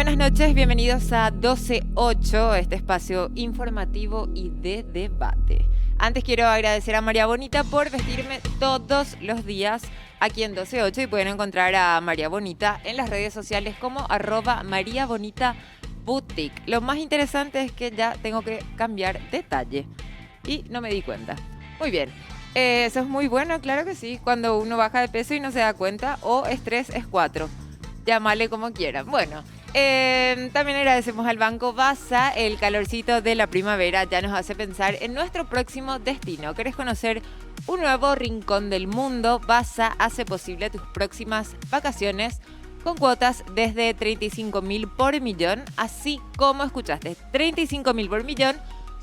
buenas noches, bienvenidos a 12.8, este espacio informativo y de debate. Antes quiero agradecer a María Bonita por vestirme todos los días aquí en 12.8 y pueden encontrar a María Bonita en las redes sociales como @mariabonitaboutique. Lo más interesante es que ya tengo que cambiar de talle y no me di cuenta. Muy bien, eso es muy bueno, claro que sí, cuando uno baja de peso y no se da cuenta, o estrés es 4. Llámale como quieran. Bueno, también agradecemos al Banco Basa. El calorcito de la primavera ya nos hace pensar en nuestro próximo destino. ¿Querés conocer un nuevo rincón del mundo? Basa hace posible tus próximas vacaciones con cuotas desde 35.000 por millón, así como escuchaste, 35.000 por millón.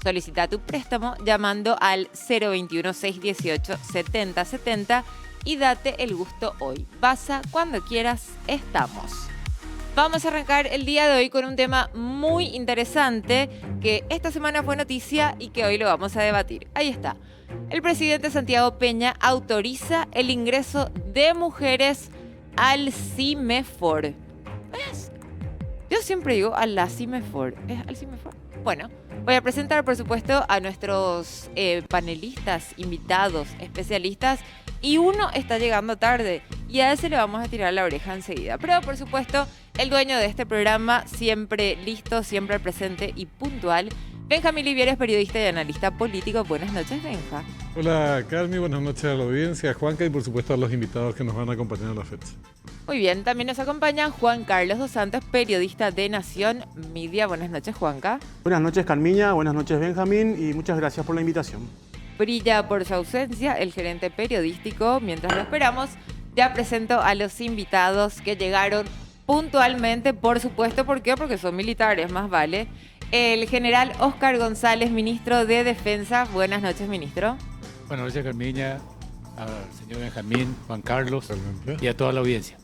Solicita tu préstamo llamando al 021-618-7070 y date el gusto hoy. Basa, cuando quieras, estamos. Vamos a arrancar el día de hoy con un tema muy interesante que esta semana fue noticia y que hoy lo vamos a debatir. Ahí está. El presidente Santiago Peña autoriza el ingreso de mujeres al CIMEFOR. ¿Ves? Yo siempre digo a la CIMEFOR. ¿Es al CIMEFOR? Bueno, voy a presentar, por supuesto, a nuestros panelistas, invitados, especialistas. Y uno está llegando tarde y a ese le vamos a tirar la oreja enseguida. Pero, por supuesto, el dueño de este programa, siempre listo, siempre presente y puntual, Benjamín Livier, es periodista y analista político. Buenas noches, Benja. Hola, Carmi, buenas noches a la audiencia, a Juanca y por supuesto a los invitados que nos van a acompañar a la fecha. Muy bien, también nos acompaña Juan Carlos dos Santos, periodista de Nación Media. Buenas noches, Juanca. Buenas noches, Carmiña, buenas noches, Benjamín, y muchas gracias por la invitación. Brilla por su ausencia el gerente periodístico. Mientras lo esperamos, ya presento a los invitados que llegaron puntualmente, por supuesto. ¿Por qué? Porque son militares, más vale. El general Óscar González, ministro de Defensa. Buenas noches, ministro. Buenas noches, Carmiña, al señor Benjamín, Juan Carlos y a toda la audiencia.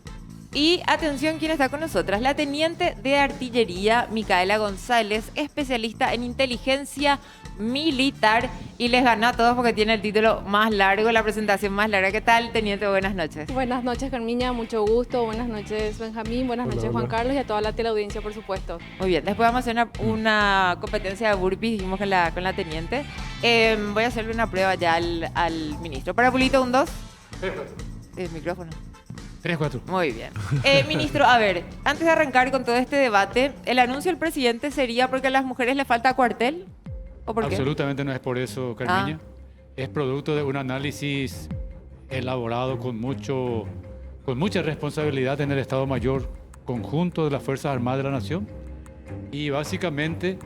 Y atención, ¿quién está con nosotras? La teniente de artillería, Micaela González, especialista en inteligencia militar, y les ganó a todos porque tiene el título más largo, la presentación más larga. ¿Qué tal, teniente? Buenas noches. Buenas noches, Carmiña, mucho gusto. Buenas noches, Benjamín. Buenas noches, Juan Carlos, y a toda la teleaudiencia, por supuesto. Muy bien, después vamos a hacer una competencia de burpees, dijimos con la teniente. Voy a hacerle una prueba ya al ministro. Para Pulito, un 2. El micrófono. 3-4. Muy bien. Ministro, a ver, antes de arrancar con todo este debate, ¿el anuncio del presidente sería porque a las mujeres les falta cuartel? ¿O por qué? Absolutamente no es por eso, Carmiña. Es producto de un análisis elaborado con mucha responsabilidad en el Estado Mayor Conjunto de las Fuerzas Armadas de la Nación. Y básicamente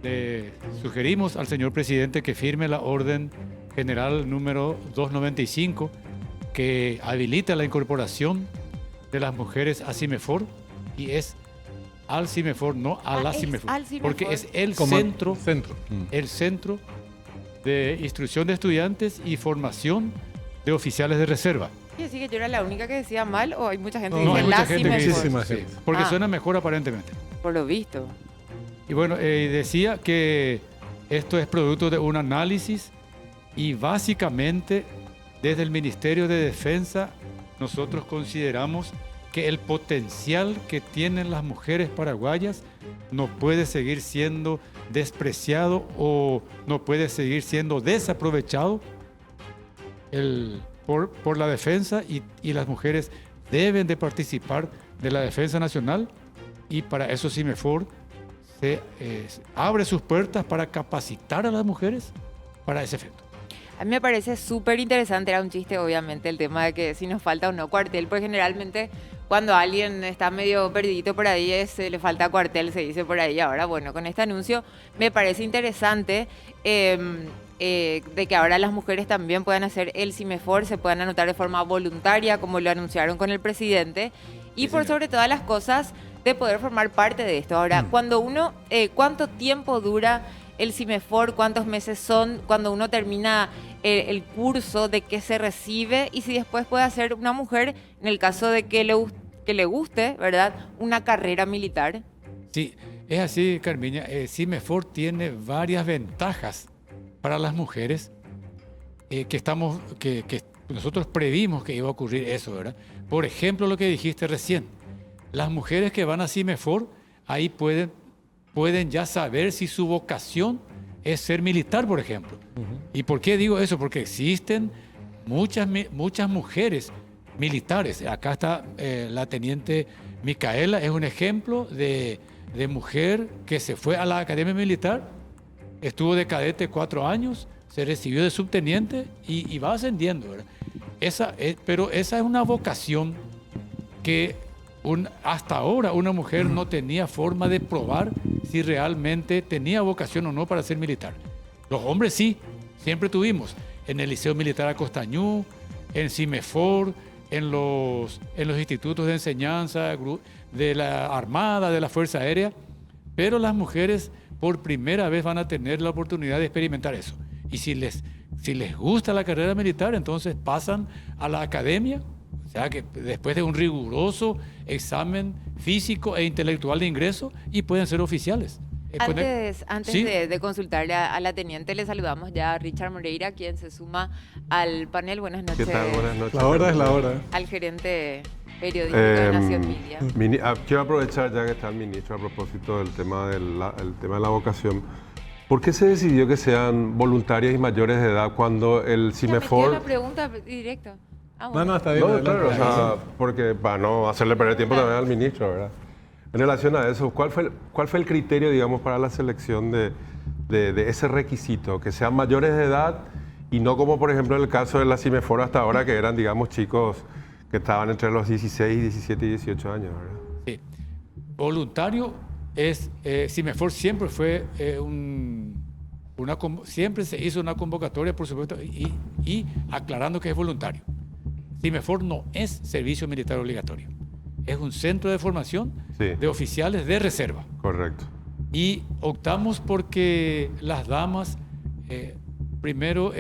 le sugerimos al señor presidente que firme la orden general número 295, que habilita la incorporación de las mujeres a CIMEFOR, y es al CIMEFOR, no a la CIMEFOR, porque es el centro de instrucción de estudiantes y formación de oficiales de reserva. ¿Y decir que yo era la única que decía mal o hay mucha gente que No, dice hay la mucha gente que dice, CIMEFOR? sí, porque suena mejor aparentemente. Por lo visto. Y bueno, decía que esto es producto de un análisis y básicamente desde el Ministerio de Defensa nosotros consideramos que el potencial que tienen las mujeres paraguayas no puede seguir siendo despreciado o no puede seguir siendo desaprovechado por la defensa, y las mujeres deben de participar de la defensa nacional, y para eso CIMEFOR se abre sus puertas para capacitar a las mujeres para ese efecto. A mí me parece súper interesante, era un chiste obviamente el tema de que si nos falta o no cuartel, porque generalmente cuando alguien está medio perdidito por ahí le falta cuartel, se dice por ahí. Ahora, bueno, con este anuncio me parece interesante de que ahora las mujeres también puedan hacer el CIMEFOR, se puedan anotar de forma voluntaria, como lo anunciaron con el presidente, y por sobre todas las cosas, de poder formar parte de esto. Ahora, cuando uno, ¿cuánto tiempo dura el CIMEFOR? ¿Cuántos meses son? Cuando uno termina el curso, ¿de qué se recibe? Y si después puede hacer una mujer, en el caso de que le guste, ¿verdad?, una carrera militar. Sí, es así, Carmiña. CIMEFOR tiene varias ventajas para las mujeres que nosotros previmos que iba a ocurrir eso, ¿verdad? Por ejemplo, lo que dijiste recién, Las mujeres que van a CIMEFOR, ahí pueden ya saber si su vocación es ser militar, por ejemplo. ¿Y por qué digo eso? Porque existen muchas mujeres militares. Acá está la teniente Micaela, es un ejemplo de mujer que se fue a la academia militar, estuvo de cadete 4 años, se recibió de subteniente y va ascendiendo, ¿verdad? Pero esa es una vocación que hasta ahora una mujer no tenía forma de probar si realmente tenía vocación o no para ser militar. Los hombres sí, siempre tuvimos. En el Liceo Militar Acostañú, en CIMEFOR, en los institutos de enseñanza de la Armada, de la Fuerza Aérea, pero las mujeres por primera vez van a tener la oportunidad de experimentar eso. Y si les gusta la carrera militar, entonces pasan a la academia, o sea que después de un riguroso examen físico e intelectual de ingreso, y pueden ser oficiales. Antes ¿Sí? de consultarle a la teniente, le saludamos ya a Richard Moreira, quien se suma al panel. Buenas noches. ¿Qué tal? Buenas noches. La hora es la hora. Al gerente periodístico de Nación Media. Quiero aprovechar ya que está el ministro a propósito del tema el tema de la vocación. ¿Por qué se decidió que sean voluntarias y mayores de edad cuando el CIMEFOR... la pregunta directa. No, está bien. No, adelante. claro, o sea, porque para no hacerle perder tiempo también al ministro, ¿verdad? En relación a eso, ¿cuál fue el criterio, digamos, para la selección de ese requisito? Que sean mayores de edad y no como, por ejemplo, en el caso de la CIMEFOR hasta ahora, que eran, digamos, chicos que estaban entre los 16, 17 y 18 años, ¿verdad? Sí. Voluntario es, CIMEFOR siempre fue siempre se hizo una convocatoria, por supuesto, y aclarando que es voluntario. CIMEFOR no es servicio militar obligatorio. Es un centro de formación de oficiales de reserva. Correcto. Y optamos porque las damas primero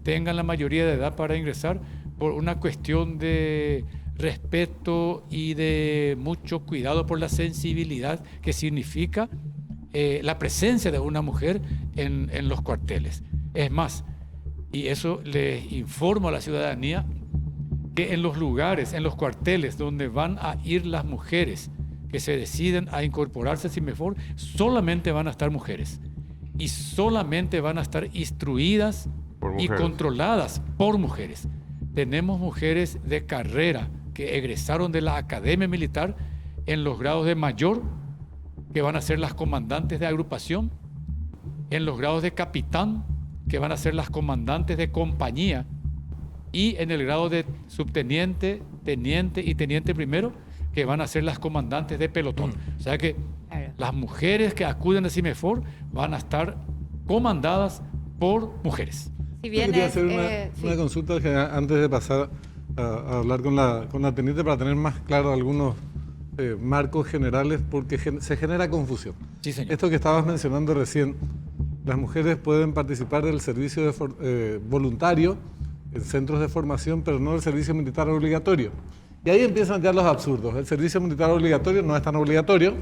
tengan la mayoría de edad para ingresar por una cuestión de respeto y de mucho cuidado por la sensibilidad que significa la presencia de una mujer en los cuarteles. Es más, y eso les informo a la ciudadanía, que en los lugares, en los cuarteles donde van a ir las mujeres que se deciden a incorporarse a CIMEFOR, solamente van a estar mujeres y solamente van a estar instruidas y controladas por mujeres. Tenemos mujeres de carrera que egresaron de la Academia Militar en los grados de mayor, que van a ser las comandantes de agrupación, en los grados de capitán, que van a ser las comandantes de compañía, y en el grado de subteniente, teniente y teniente primero, que van a ser las comandantes de pelotón. O sea que las mujeres que acuden a CIMEFOR van a estar comandadas por mujeres. Si Yo bien quería hacer una consulta que antes de pasar a hablar con la teniente para tener más claro algunos marcos generales, porque se genera confusión. Sí, señor. Esto que estabas mencionando recién, las mujeres pueden participar del servicio voluntario en centros de formación, pero no del servicio militar obligatorio. Y ahí empiezan ya los absurdos. El servicio militar obligatorio no es tan obligatorio,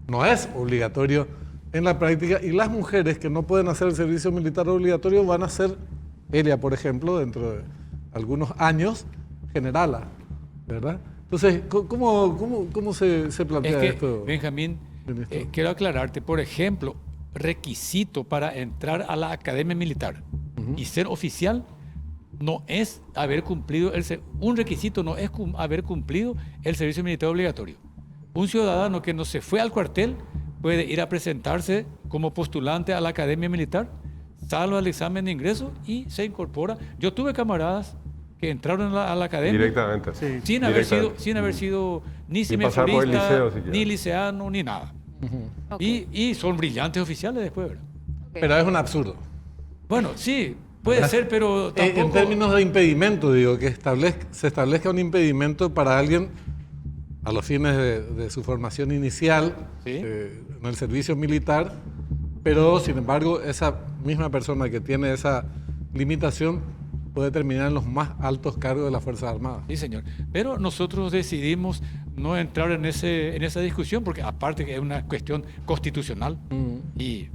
no es obligatorio en la práctica, y las mujeres que no pueden hacer el servicio militar obligatorio van a ser, ella por ejemplo, dentro de algunos años, generala, ¿verdad? Entonces, ¿cómo se plantea esto? Benjamín, quiero aclararte, por ejemplo, requisito para entrar a la Academia Militar y ser oficial no es haber cumplido, un requisito no es haber cumplido el servicio militar obligatorio. Un ciudadano que no se fue al cuartel puede ir a presentarse como postulante a la Academia Militar, salva el examen de ingreso y se incorpora. Yo tuve camaradas que entraron a la academia Directamente. sin haber sido ni cimeforista, ni liceano, ni nada. Y son brillantes oficiales después, ¿verdad? Pero es un absurdo. Bueno, sí, puede ser, pero tampoco... En términos de impedimento, digo, que se establezca un impedimento para alguien a los fines de su formación inicial, en el servicio militar, pero sin embargo esa misma persona que tiene esa limitación puede terminar en los más altos cargos de las Fuerzas Armadas. Sí, señor. Pero nosotros decidimos no entrar en esa discusión, porque aparte que es una cuestión constitucional y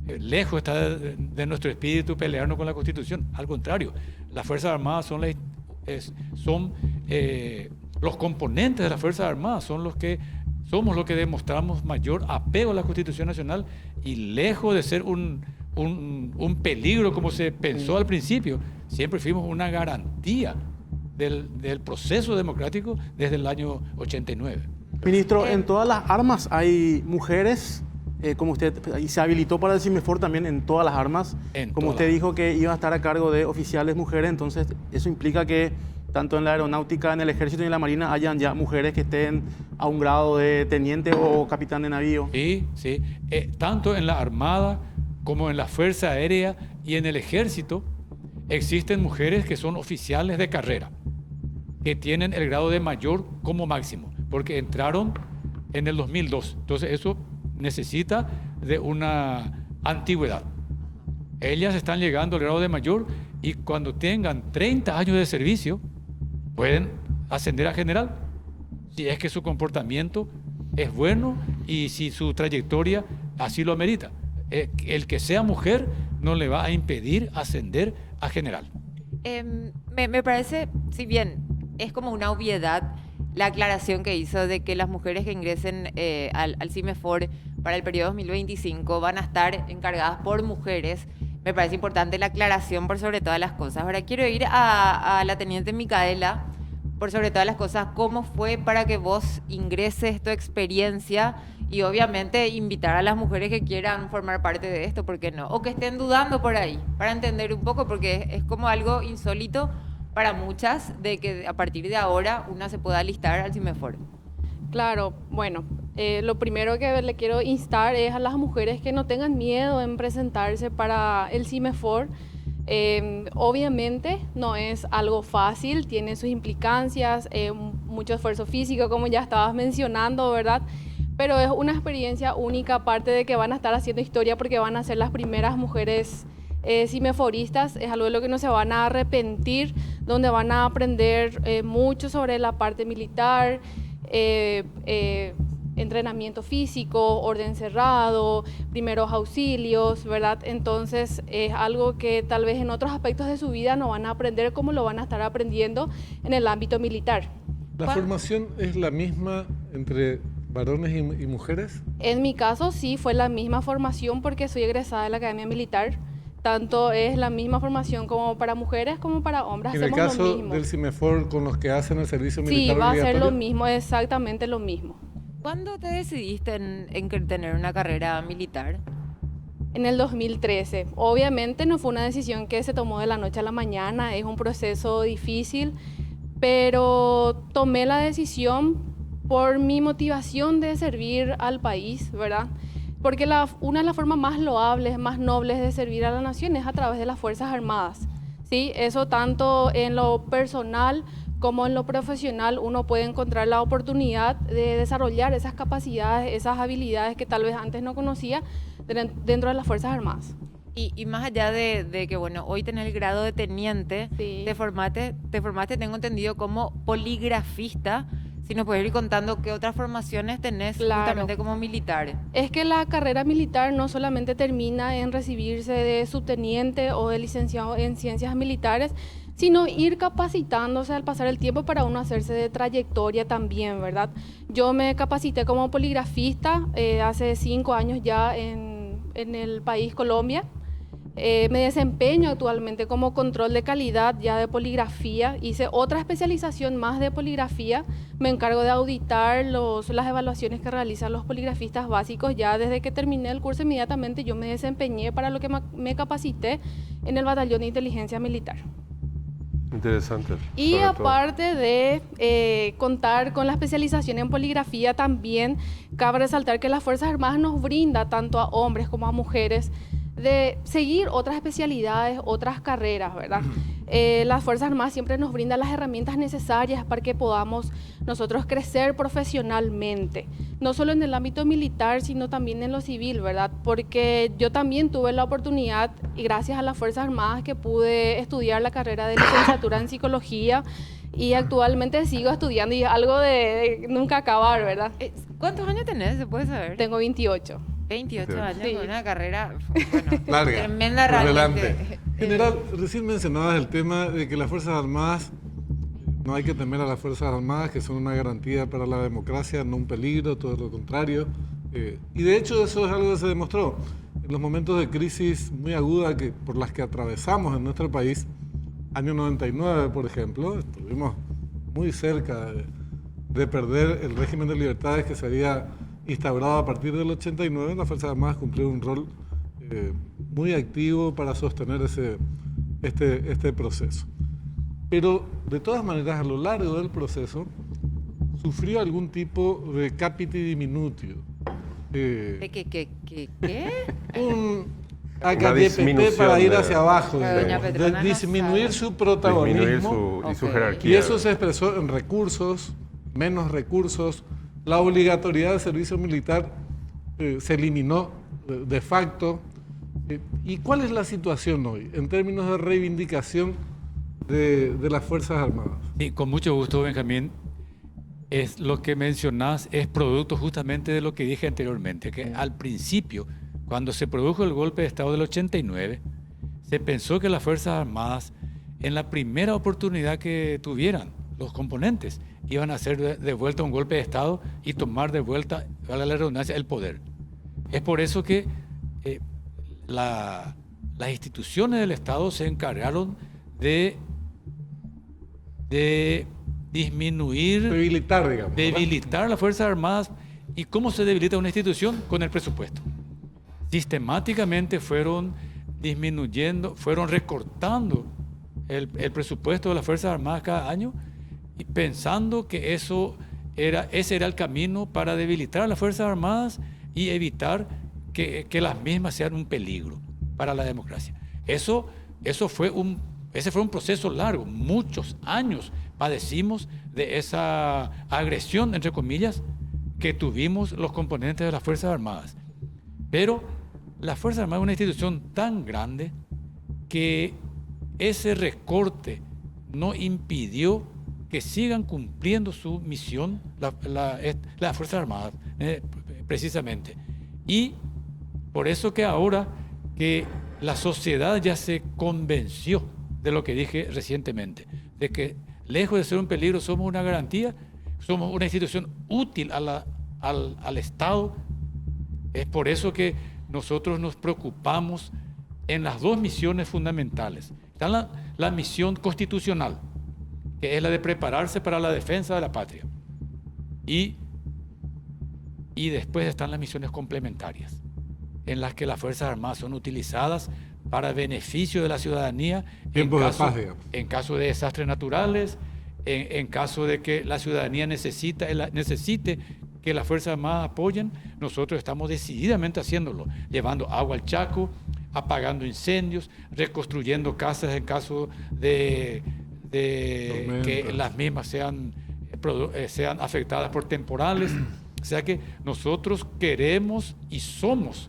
lejos está de nuestro espíritu pelearnos con la Constitución. Al contrario, las Fuerzas Armadas son los componentes de las Fuerzas Armadas son los que somos los que demostramos mayor apego a la Constitución Nacional y lejos de ser un peligro como se pensó al principio, siempre fuimos una garantía del proceso democrático desde el año 89. Ministro, en todas las armas hay mujeres, como usted, y se habilitó para el CIMEFOR también en todas las armas. Como usted dijo que iba a estar a cargo de oficiales mujeres, entonces eso implica que tanto en la aeronáutica, en el ejército y en la marina hayan ya mujeres que estén a un grado de teniente o capitán de navío. Sí, sí. Tanto en la Armada como en la Fuerza Aérea y en el Ejército existen mujeres que son oficiales de carrera, que tienen el grado de mayor como máximo, porque entraron en el 2002. Entonces eso necesita de una antigüedad. Ellas están llegando al grado de mayor y cuando tengan 30 años de servicio pueden ascender a general, si es que su comportamiento es bueno y si su trayectoria así lo amerita. El que sea mujer no le va a impedir ascender a general. Me parece, si bien es como una obviedad la aclaración que hizo de que las mujeres que ingresen al CIMEFOR para el periodo 2025 van a estar encargadas por mujeres, me parece importante la aclaración por sobre todas las cosas. Ahora quiero ir a la teniente Micaela, por sobre todas las cosas, ¿cómo fue para que vos ingreses tu experiencia y obviamente invitar a las mujeres que quieran formar parte de esto, ¿por qué no? O que estén dudando por ahí, para entender un poco, porque es como algo insólito para muchas de que a partir de ahora una se pueda alistar al CIMEFOR. Claro, bueno, lo primero que le quiero instar es a las mujeres que no tengan miedo en presentarse para el CIMEFOR. Obviamente no es algo fácil, tiene sus implicancias, mucho esfuerzo físico, como ya estabas mencionando, ¿verdad? Pero es una experiencia única, aparte de que van a estar haciendo historia porque van a ser las primeras mujeres cimeforistas. Es algo de lo que no se van a arrepentir, donde van a aprender mucho sobre la parte militar, entrenamiento físico, orden cerrado, primeros auxilios, ¿verdad? Entonces es algo que tal vez en otros aspectos de su vida no van a aprender como lo van a estar aprendiendo en el ámbito militar. ¿La formación es la misma entre varones y mujeres? En mi caso sí fue la misma formación porque soy egresada de la Academia Militar. Tanto es la misma formación como para mujeres como para hombres. En el Hacemos caso lo mismo. del CIMEFOR, con los que hacen el servicio militar Sí, va a obligatorio. ser lo mismo, exactamente lo mismo. ¿Cuándo te decidiste en tener una carrera militar? En el 2013. Obviamente no fue una decisión que se tomó de la noche a la mañana, es un proceso difícil, pero tomé la decisión por mi motivación de servir al país, ¿verdad? Porque una de las formas más loables, más nobles de servir a la nación es a través de las Fuerzas Armadas, ¿sí? Eso tanto en lo personal como en lo profesional uno puede encontrar la oportunidad de desarrollar esas capacidades, esas habilidades que tal vez antes no conocía dentro de las Fuerzas Armadas. Y más allá de que, bueno, hoy tenés el grado de teniente, Sí. te formaste, tengo entendido, como poligrafista. Si nos puedes ir contando qué otras formaciones tenés Claro. justamente como militar. Es que la carrera militar no solamente termina en recibirse de subteniente o de licenciado en ciencias militares, sino ir capacitándose al pasar el tiempo para uno hacerse de trayectoria también, ¿verdad? Yo me capacité como poligrafista hace 5 años ya en el país Colombia. Me desempeño actualmente como control de calidad ya de poligrafía. Hice otra especialización más de poligrafía. Me encargo de auditar las evaluaciones que realizan los poligrafistas básicos. Ya desde que terminé el curso inmediatamente yo me desempeñé para lo que me capacité en el Batallón de Inteligencia Militar. Interesante. Y sobre todo. aparte de contar con la especialización en poligrafía, también cabe resaltar que las Fuerzas Armadas nos brinda tanto a hombres como a mujeres de seguir otras especialidades, otras carreras, ¿verdad? Las Fuerzas Armadas siempre nos brindan las herramientas necesarias para que podamos nosotros crecer profesionalmente, no solo en el ámbito militar, sino también en lo civil, ¿verdad? Porque yo también tuve la oportunidad, y gracias a las Fuerzas Armadas, que pude estudiar la carrera de licenciatura en psicología, y actualmente sigo estudiando, y es algo de nunca acabar, ¿verdad? ¿Cuántos años tenés? ¿Se puede saber? Tengo 28. 28 años, Sí. con una carrera, bueno, Larga, tremenda por realmente. delante. General, recién mencionabas el tema de que las Fuerzas Armadas No hay que temer a las Fuerzas Armadas, que son una garantía para la democracia, no un peligro, todo lo contrario. Y de hecho eso es algo que se demostró. En los momentos de crisis muy aguda por las que atravesamos en nuestro país, año 99, por ejemplo, estuvimos muy cerca de perder el régimen de libertades que se había instaurado a partir del 89. Las Fuerzas Armadas cumplieron un rol muy activo para sostener este proceso. Pero, de todas maneras, a lo largo del proceso, sufrió algún tipo de capiti diminutio. ¿Qué? Un Una AKTPT disminución para ir de- hacia abajo, Pero doña digamos, Petrona de no disminuir sabe. su protagonismo. Disminuir su Ok. jerarquía. Y eso se expresó en recursos, menos recursos. La obligatoriedad del servicio militar se eliminó de facto. ¿Y cuál es la situación hoy en términos de reivindicación de las Fuerzas Armadas? Sí, con mucho gusto, Benjamín. Es lo que mencionás, es producto justamente de lo que dije anteriormente, que al principio, cuando se produjo el golpe de Estado del 89, se pensó que las Fuerzas Armadas, en la primera oportunidad que tuvieran los componentes, iban a hacer de vuelta un golpe de Estado y tomar de vuelta, valga la redundancia, el poder. Es por eso que las instituciones del Estado se encargaron de disminuir, Debilitar, digamos. ¿verdad? debilitar las Fuerzas Armadas. ¿Y cómo se debilita una institución? Con el presupuesto. Sistemáticamente fueron disminuyendo, fueron recortando el presupuesto de las Fuerzas Armadas cada año y pensando que ese era el camino para debilitar a las Fuerzas Armadas y evitar que las mismas sean un peligro para la democracia. Ese fue un proceso largo, muchos años padecimos de esa agresión, entre comillas, que tuvimos los componentes de las Fuerzas Armadas. Pero la Fuerza Armada es una institución tan grande que ese recorte no impidió que sigan cumpliendo su misión las Fuerzas Armadas, precisamente. Y por eso que ahora que la sociedad ya se convenció de lo que dije recientemente, de que lejos de ser un peligro somos una garantía, somos una institución útil al Estado. Es por eso que nosotros nos preocupamos en las dos misiones fundamentales. Está la misión constitucional, que es la de prepararse para la defensa de la patria. Y después están las misiones complementarias, en las que las Fuerzas Armadas son utilizadas para beneficio de la ciudadanía Tiempos de paz, digamos. en caso de desastres naturales, en caso de que la ciudadanía necesite que las Fuerzas Armadas apoyen. Nosotros estamos decididamente haciéndolo, llevando agua al Chaco, apagando incendios, reconstruyendo casas en caso de que las mismas sean afectadas por temporales. O sea que nosotros queremos y somos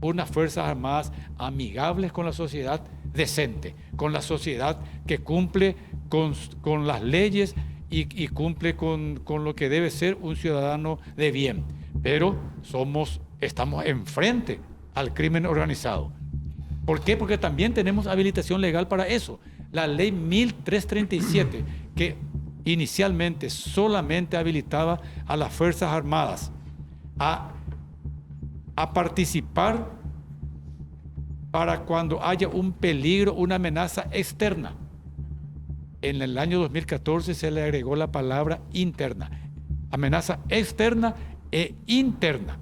unas Fuerzas Armadas amigables con la sociedad, decente, con la sociedad que cumple con las leyes y cumple con lo que debe ser un ciudadano de bien. Pero estamos enfrente al crimen organizado. ¿Por qué? Porque también tenemos habilitación legal para eso. La ley 1337, que inicialmente solamente habilitaba a las Fuerzas Armadas a participar para cuando haya un peligro, una amenaza externa. En el año 2014 se le agregó la palabra interna. Amenaza externa e interna.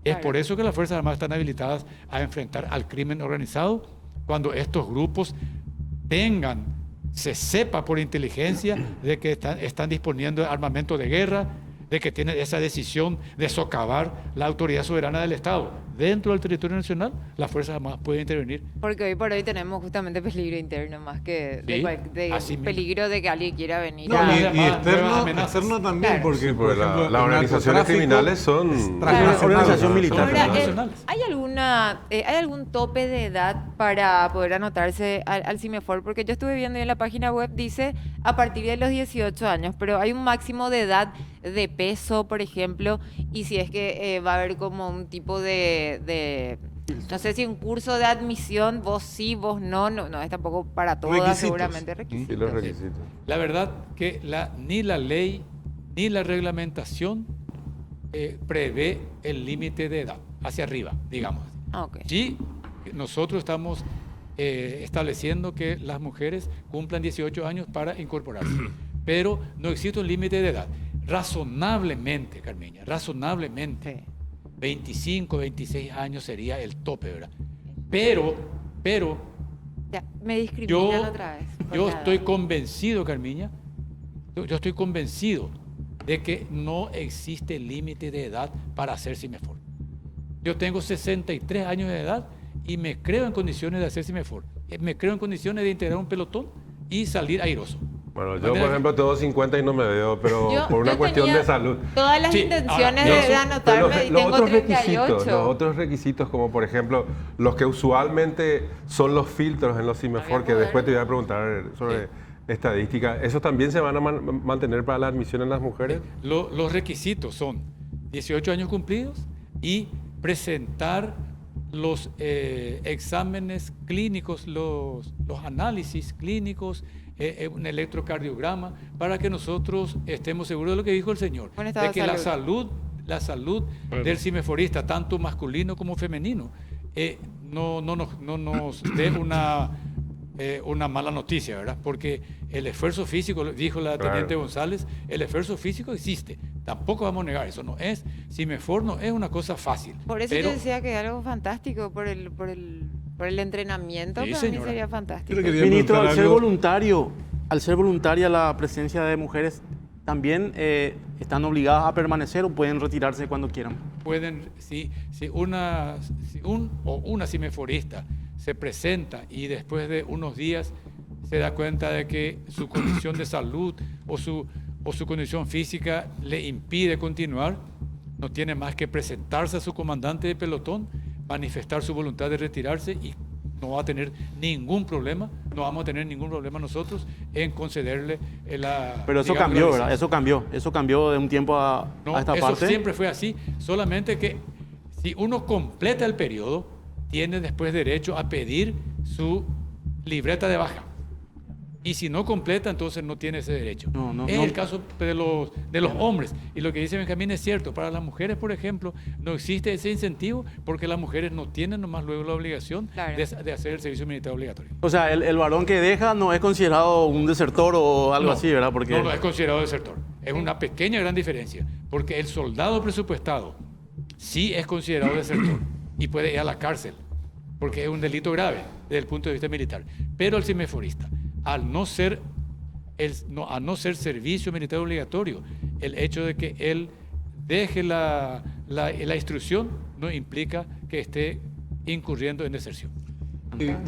Es por eso que las Fuerzas Armadas están habilitadas a enfrentar al crimen organizado cuando estos grupos se sepa por inteligencia de que están disponiendo de armamento de guerra, de que tienen esa decisión de socavar la autoridad soberana del Estado. Dentro del territorio nacional, las Fuerzas Armadas pueden intervenir. Porque hoy por hoy tenemos justamente peligro interno más que así mismo. peligro de que alguien quiera venir No, a... y nuevas externo amenazas. también, Claro. porque, Sí, por porque ejemplo, las el organizaciones narcotráfico criminales son es Una transnacional. organización militar. Ahora, Nacionales. ¿hay algún tope de edad para poder anotarse al CIMEFOR? Porque yo estuve viendo en la página web, dice a partir de los 18 años, pero hay un máximo de edad de peso, por ejemplo, y si es que va a haber como un tipo de No sé si un curso de admisión, vos sí, vos no es tampoco para todas, Requisitos. seguramente Sí, requisitos. los requisitos. La verdad que ni la ley ni la reglamentación prevé el límite de edad, hacia arriba, digamos. Ah, ok. Sí, nosotros estamos estableciendo que las mujeres cumplan 18 años para incorporarse, pero no existe un límite de edad. Razonablemente, Carmeña, razonablemente, Sí. 25, 26 años sería el tope, ¿verdad? Pero Ya, me discriminan yo, otra vez. por yo la estoy edad. convencido, Carmiña, yo estoy convencido de que no existe límite de edad para hacer CIMEFOR. Yo tengo 63 años de edad y me creo en condiciones de hacer CIMEFOR. Me creo en condiciones de integrar un pelotón y salir airoso. Bueno, yo por ejemplo tengo 50 y no me veo, pero por una Yo cuestión tenía de salud. Todas las Sí, intenciones ahora, de pero anotarme y tengo 38. Los otros requisitos, como por ejemplo, los que usualmente son los filtros en los CIMEFOR, que después te voy a preguntar sobre estadística, ¿esos también se van a mantener para la admisión en las mujeres? Los requisitos son 18 años cumplidos y presentar los exámenes clínicos, los análisis clínicos, un electrocardiograma, para que nosotros estemos seguros de lo que dijo el Señor, Buen estado de que de la salud del cimeforista, tanto masculino como femenino, no nos dé una mala noticia, ¿verdad? Porque el esfuerzo físico, dijo la teniente González, el esfuerzo físico existe. Tampoco vamos a negar, eso no es, CIMEFOR no es una cosa fácil. Por eso pero yo decía que es algo fantástico, por el entrenamiento, Sí, para mí señora. sería fantástico. Yo le quería Ministro, preguntar al ser voluntaria la presencia de mujeres, ¿también están obligadas a permanecer o pueden retirarse cuando quieran? pueden, si una cimeforista se presenta y después de unos días se da cuenta de que su condición de salud o su condición física le impide continuar, no tiene más que presentarse a su comandante de pelotón, manifestar su voluntad de retirarse y no va a tener ningún problema, no vamos a tener ningún problema nosotros en concederle la... Pero eso digamos, cambió, la ¿verdad? licencia. Eso cambió de un tiempo a No, esta eso parte. siempre fue así, solamente que si uno completa el periodo, tiene después derecho a pedir su libreta de baja. Y si no completa, entonces no tiene ese derecho. Es el caso de los hombres. Y lo que dice Benjamín es cierto. Para las mujeres, por ejemplo, no existe ese incentivo porque las mujeres no tienen nomás luego la obligación de hacer el servicio militar obligatorio. O sea, el varón que deja no es considerado un desertor o algo así, ¿verdad? Porque... No es considerado desertor. Es una pequeña gran diferencia. Porque el soldado presupuestado sí es considerado desertor y puede ir a la cárcel porque es un delito grave desde el punto de vista militar. Pero el cimeforista, al no ser servicio militar obligatorio, el hecho de que él deje la instrucción no implica que esté incurriendo en deserción.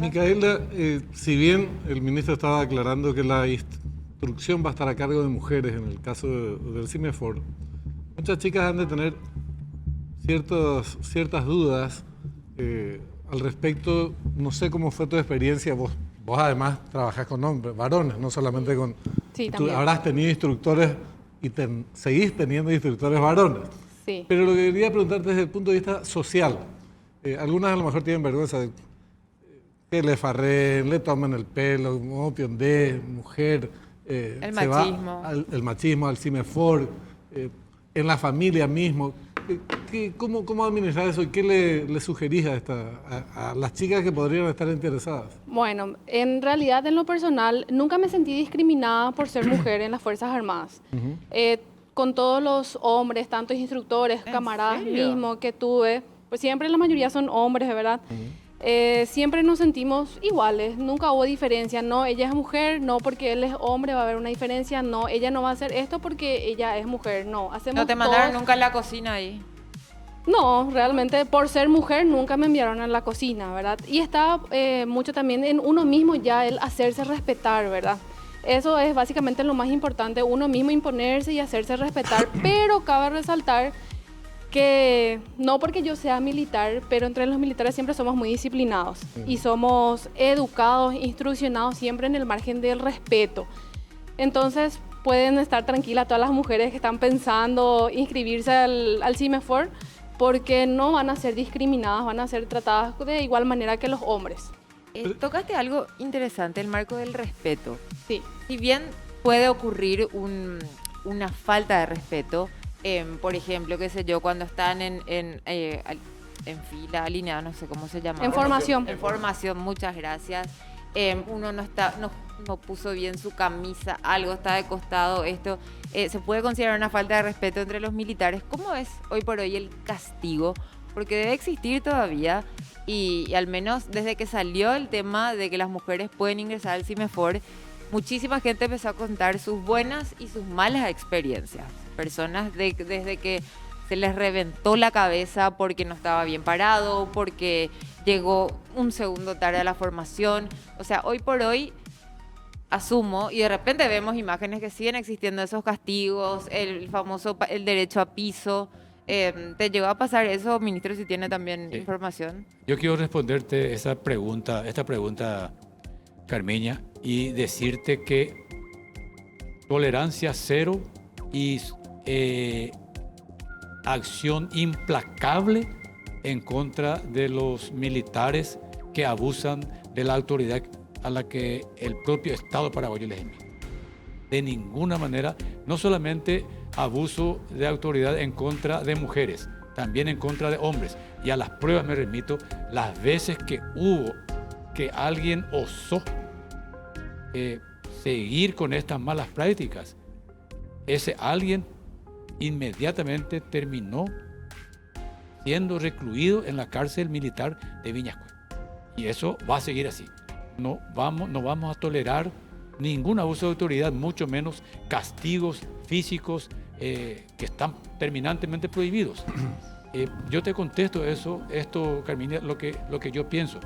Micaela, si bien el ministro estaba aclarando que la instrucción va a estar a cargo de mujeres en el caso del CIMEFOR, muchas chicas han de tener ciertas dudas al respecto. No sé cómo fue tu experiencia, vos además trabajás con hombres, varones, no solamente con... Sí, tú también. habrás tenido instructores y seguís teniendo instructores varones. Sí. Pero lo que quería preguntarte desde el punto de vista social, algunas a lo mejor tienen vergüenza de que le farreen, le tomen el pelo, piondé, mujer, El se va machismo. el machismo, al CIMEFOR, en la familia mismo. ¿Cómo administrar eso y qué le sugerís a las chicas que podrían estar interesadas? Bueno, en realidad, en lo personal, nunca me sentí discriminada por ser mujer en las Fuerzas Armadas. Con todos los hombres, tantos instructores, ¿En camaradas serio? mismos que tuve, pues siempre la mayoría son hombres, ¿verdad? Siempre nos sentimos iguales, nunca hubo diferencia. No, ella es mujer, no porque él es hombre va a haber una diferencia. No, ella no va a hacer esto porque ella es mujer. No, hacemos ¿No te mandaron todos- nunca a la cocina ahí? No, realmente por ser mujer nunca me enviaron a la cocina, ¿verdad? Y está mucho también en uno mismo ya el hacerse respetar, ¿verdad? Eso es básicamente lo más importante, uno mismo imponerse y hacerse respetar, pero cabe resaltar que no porque yo sea militar, pero entre los militares siempre somos muy disciplinados y somos educados, instruccionados siempre en el margen del respeto. Entonces pueden estar tranquilas todas las mujeres que están pensando inscribirse al CIMEFOR, porque no van a ser discriminadas, van a ser tratadas de igual manera que los hombres. Tocaste algo interesante, el marco del respeto. Sí. Si bien puede ocurrir una falta de respeto, por ejemplo, qué sé yo, cuando están en fila, alineada, no sé cómo se llama. En formación. En formación, muchas gracias. Uno no puso bien su camisa, algo está de costado, esto se puede considerar una falta de respeto entre los militares. ¿Cómo es hoy por hoy el castigo? Porque debe existir todavía y al menos desde que salió el tema de que las mujeres pueden ingresar al CIMEFOR, muchísima gente empezó a contar sus buenas y sus malas experiencias. Personas desde que se les reventó la cabeza porque no estaba bien parado, porque llegó un segundo tarde a la formación. O sea, hoy por hoy asumo, y de repente vemos imágenes que siguen existiendo esos castigos, el famoso el derecho a piso. ¿Te llegó a pasar eso, ministro, si tiene también información? Yo quiero responderte esta pregunta, Carmiña, y decirte que tolerancia cero y acción implacable en contra de los militares que abusan de la autoridad a la que el propio Estado paraguayo les envía. De ninguna manera, no solamente abuso de autoridad en contra de mujeres, también en contra de hombres. Y a las pruebas me remito, las veces que hubo que alguien osó seguir con estas malas prácticas, ese alguien inmediatamente terminó siendo recluido en la cárcel militar de Viñascue. Y eso va a seguir así. No vamos a tolerar ningún abuso de autoridad, mucho menos castigos físicos que están terminantemente prohibidos. Yo te contesto esto, Carmina, lo que yo pienso.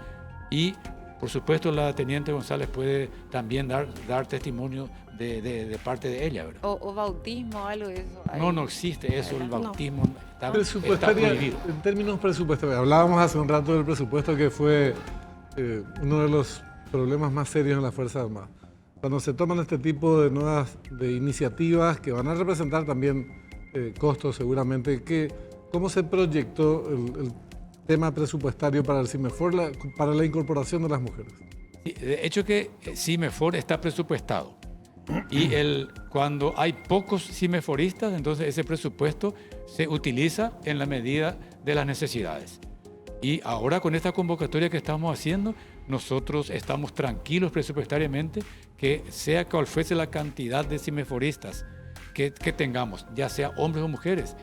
Y, por supuesto, la teniente González puede también dar testimonio de parte de ella, ¿verdad? O bautismo, algo de eso. No existe eso, el bautismo está prohibido. En términos presupuestarios, hablábamos hace un rato del presupuesto que fue uno de los problemas más serios en las Fuerzas Armadas. Cuando se toman este tipo de nuevas iniciativas que van a representar también costos seguramente, ¿cómo se proyectó el tema presupuestario para el CIMEFOR, para la incorporación de las mujeres? Sí, de hecho que CIMEFOR está presupuestado y cuando hay pocos CIMEFORistas, entonces ese presupuesto se utiliza en la medida de las necesidades. Y ahora con esta convocatoria que estamos haciendo, nosotros estamos tranquilos presupuestariamente que sea cual fuese la cantidad de CIMEFORistas que tengamos, ya sea hombres o mujeres,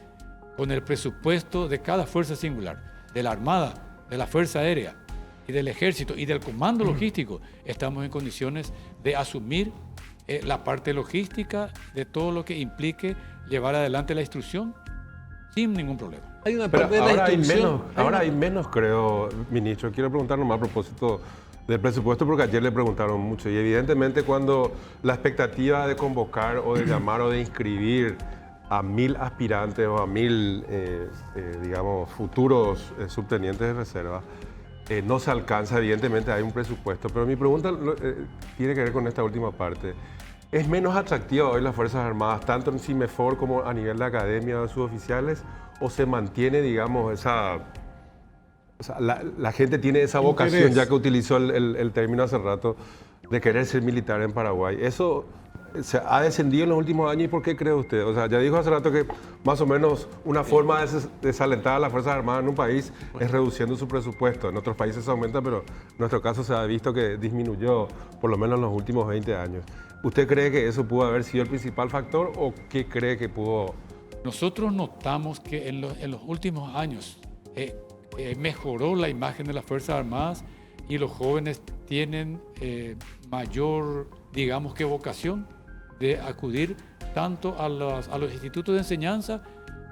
con el presupuesto de cada fuerza singular, de la Armada, de la Fuerza Aérea y del Ejército y del Comando Logístico, estamos en condiciones de asumir la parte logística de todo lo que implique llevar adelante la instrucción sin ningún problema. Hay una Pero parte de la instrucción. ahora hay menos, creo, ministro. Quiero preguntar nomás a propósito del presupuesto, porque ayer le preguntaron mucho. Y evidentemente cuando la expectativa de convocar o de llamar o de inscribir a 1000 aspirantes o a 1000, digamos, futuros subtenientes de reserva, no se alcanza. Evidentemente hay un presupuesto. Pero mi pregunta tiene que ver con esta última parte. ¿Es menos atractiva hoy las Fuerzas Armadas, tanto en CIMEFOR como a nivel de academia de suboficiales? ¿O se mantiene, digamos, la gente tiene esa vocación, interés, ya que utilizó el término hace rato, de querer ser militar en Paraguay? ¿Eso se ha descendido en los últimos años y por qué cree usted? O sea, ya dijo hace rato que más o menos una forma de desalentar a las Fuerzas Armadas en un país es reduciendo su presupuesto. En otros países se aumenta, pero en nuestro caso se ha visto que disminuyó por lo menos en los últimos 20 años. ¿Usted cree que eso pudo haber sido el principal factor o qué cree que pudo...? Nosotros notamos que en los últimos años mejoró la imagen de las Fuerzas Armadas y los jóvenes tienen mayor, digamos que vocación de acudir tanto a los institutos de enseñanza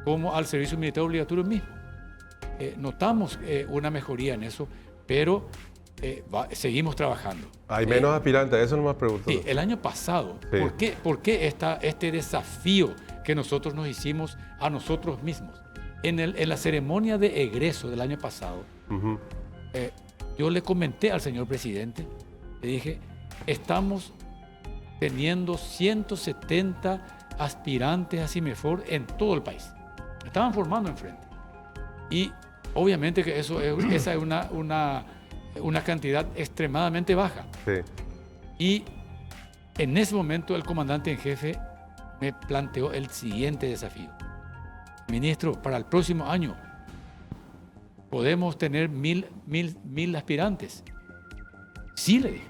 como al servicio militar obligatorio mismo. Notamos una mejoría en eso, pero seguimos trabajando. Hay menos aspirantes, eso no me pregunto. Sí, el año pasado, Sí. ¿por qué este desafío que nosotros nos hicimos a nosotros mismos? En la ceremonia de egreso del año pasado, yo le comenté al señor presidente, le dije, estamos teniendo 170 aspirantes a CIMEFOR en todo el país. Estaban formando enfrente. Y obviamente que esa es una cantidad extremadamente baja. Sí. Y en ese momento el comandante en jefe me planteó el siguiente desafío. Ministro, para el próximo año podemos tener 1000 aspirantes. Sí, le dije.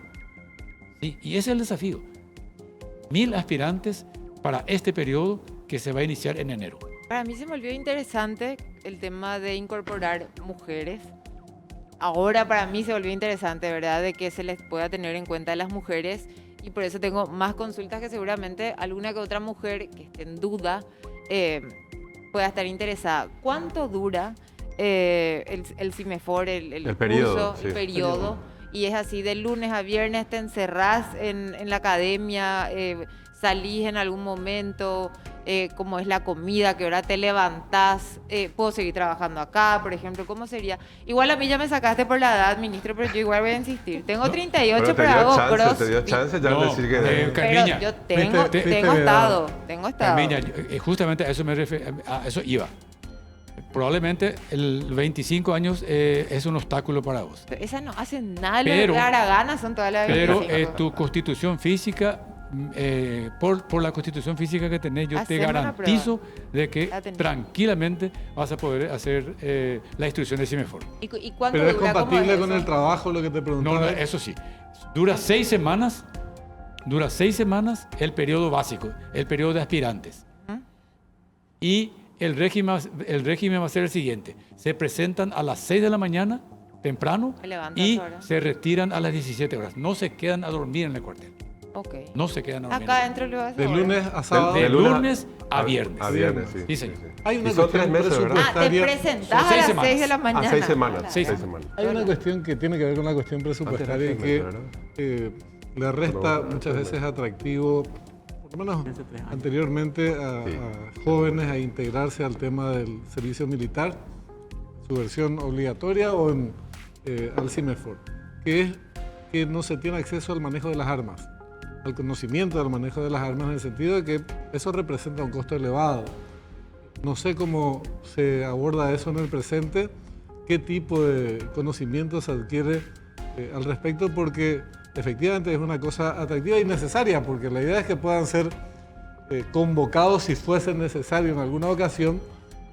Sí, y ese es el desafío. 1000 aspirantes para este periodo que se va a iniciar en enero. Para mí se me volvió interesante el tema de incorporar mujeres. Ahora para mí se volvió interesante, ¿verdad? De que se les pueda tener en cuenta a las mujeres, y por eso tengo más consultas que seguramente alguna que otra mujer que esté en duda pueda estar interesada. ¿Cuánto dura el CIMEFOR, el periodo, curso, sí. el periodo? Y es así, de lunes a viernes te encerrás en la academia, salís en algún momento, cómo es la comida, qué hora te levantás, puedo seguir trabajando acá, por ejemplo, ¿cómo sería? Igual a mí ya me sacaste por la edad, ministro, pero yo igual voy a insistir. Tengo 38, Pero pero hago crossfit. te dio chance ya No, de decir que... Pero Carmiña, yo tengo fuiste estado, tengo estado. Carmiña, justamente a eso a eso iba. Probablemente el 25 años es un obstáculo para vos. Pero esa no hace nada, Pero- lo que hará ganas son todas las Pero 25. tu constitución física, por la constitución física que tenés, yo te Haceme una garantizo de que La tenés. tranquilamente vas a poder hacer la instrucción de CIMEFOR. ¿Y cuánto Pero es dura? ¿Cómo compatible es con eso? el trabajo, lo que te No, preguntaba. no, eso sí. Dura 6 semanas. Dura 6 semanas el periodo básico, el periodo de aspirantes. ¿Mm? Y el régimen va a ser el siguiente. Se presentan a las 6 de la mañana, temprano, Me levanto y a esa hora. se retiran a las 17 horas. No se quedan a dormir en el cuartel. Ok. No se quedan a dormir. Acá dentro lo hace De ahora. lunes a sábado. De De lunes lunes a viernes. A viernes, sí. Sí, señor. Hay una Y son cuestión 3 meses, ¿verdad? Ah, te presupuestaria. presentás Son a 6 las semanas. 6 de la mañana. 6 semanas. Claro. 6 semanas. Hay una cuestión que tiene que ver con la cuestión presupuestaria y Antes que de las le resta Pero, muchas veces atractivo, por lo menos Hace 3 años. anteriormente, a Sí. jóvenes a integrarse al tema del servicio militar, su versión obligatoria o al CIMEFOR, que es que no se tiene acceso al manejo de las armas, al conocimiento del manejo de las armas, en el sentido de que eso representa un costo elevado. No sé cómo se aborda eso en el presente, qué tipo de conocimiento se adquiere al respecto, porque efectivamente es una cosa atractiva y necesaria, porque la idea es que puedan ser convocados si fuese necesario en alguna ocasión,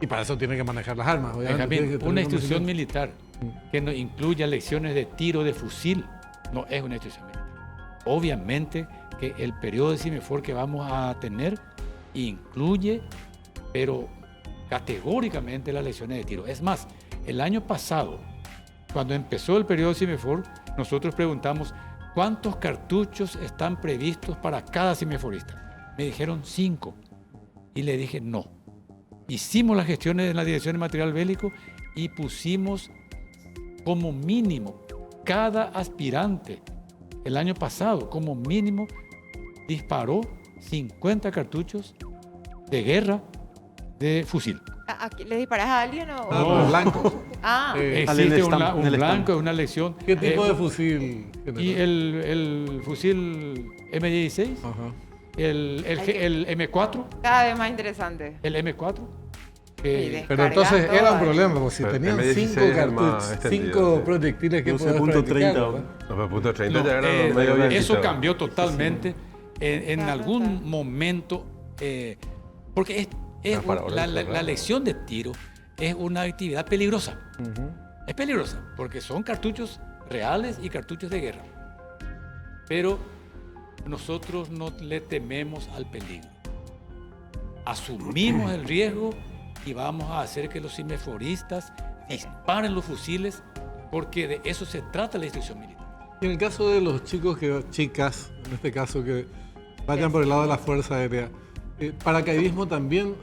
y para eso tienen que manejar las armas. Obviamente, Benjamín, tienen que tener una instrucción conocimiento. militar que no incluya lecciones de tiro de fusil no es una instrucción militar. Obviamente que el periodo de CIMEFOR que vamos a tener incluye, pero categóricamente, las lecciones de tiro. Es más, el año pasado, cuando empezó el periodo de CIMEFOR, nosotros preguntamos cuántos cartuchos están previstos para cada CIMEFORista. Me dijeron 5 y le dije no. Hicimos las gestiones en la Dirección de Material Bélico y pusimos como mínimo cada aspirante el año pasado, como mínimo, disparó 50 cartuchos de guerra de fusil. ¿Le disparas a alguien o...? Ah, blancos. Ah, Existe en el un stand. blanco, una lección. ¿Qué tipo de fusil? general? Y el fusil M16, Ajá. el M4, cada vez más interesante. el M4. Mire. Pero entonces Cargan era un todo, problema, porque si Pero tenían M16 5 es el cartuchos, más extendido, 5 sí. proyectiles que puedes 12.30, practicar, ¿verdad? ¿verdad? No, pero punto 30 No, ya era medio eso viejito. cambió totalmente en Claro, algún claro. momento, porque Para ahora, la ¿verdad? lección de tiro es una actividad peligrosa. Es peligrosa porque son cartuchos reales y cartuchos de guerra. Pero nosotros no le tememos al peligro. Asumimos el riesgo y vamos a hacer que los CIMEFORistas disparen los fusiles, porque de eso se trata la instrucción militar. Y en el caso de los chicas, en este caso, que vayan por el lado de la Fuerza Aérea, ¿paracaidismo también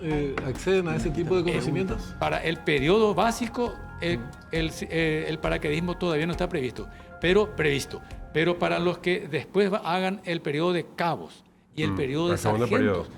acceden a ese tipo de conocimientos? Para el periodo básico, el paracaidismo todavía no está previsto, pero para los que después hagan el periodo de cabos y el periodo de el segundo sargentos.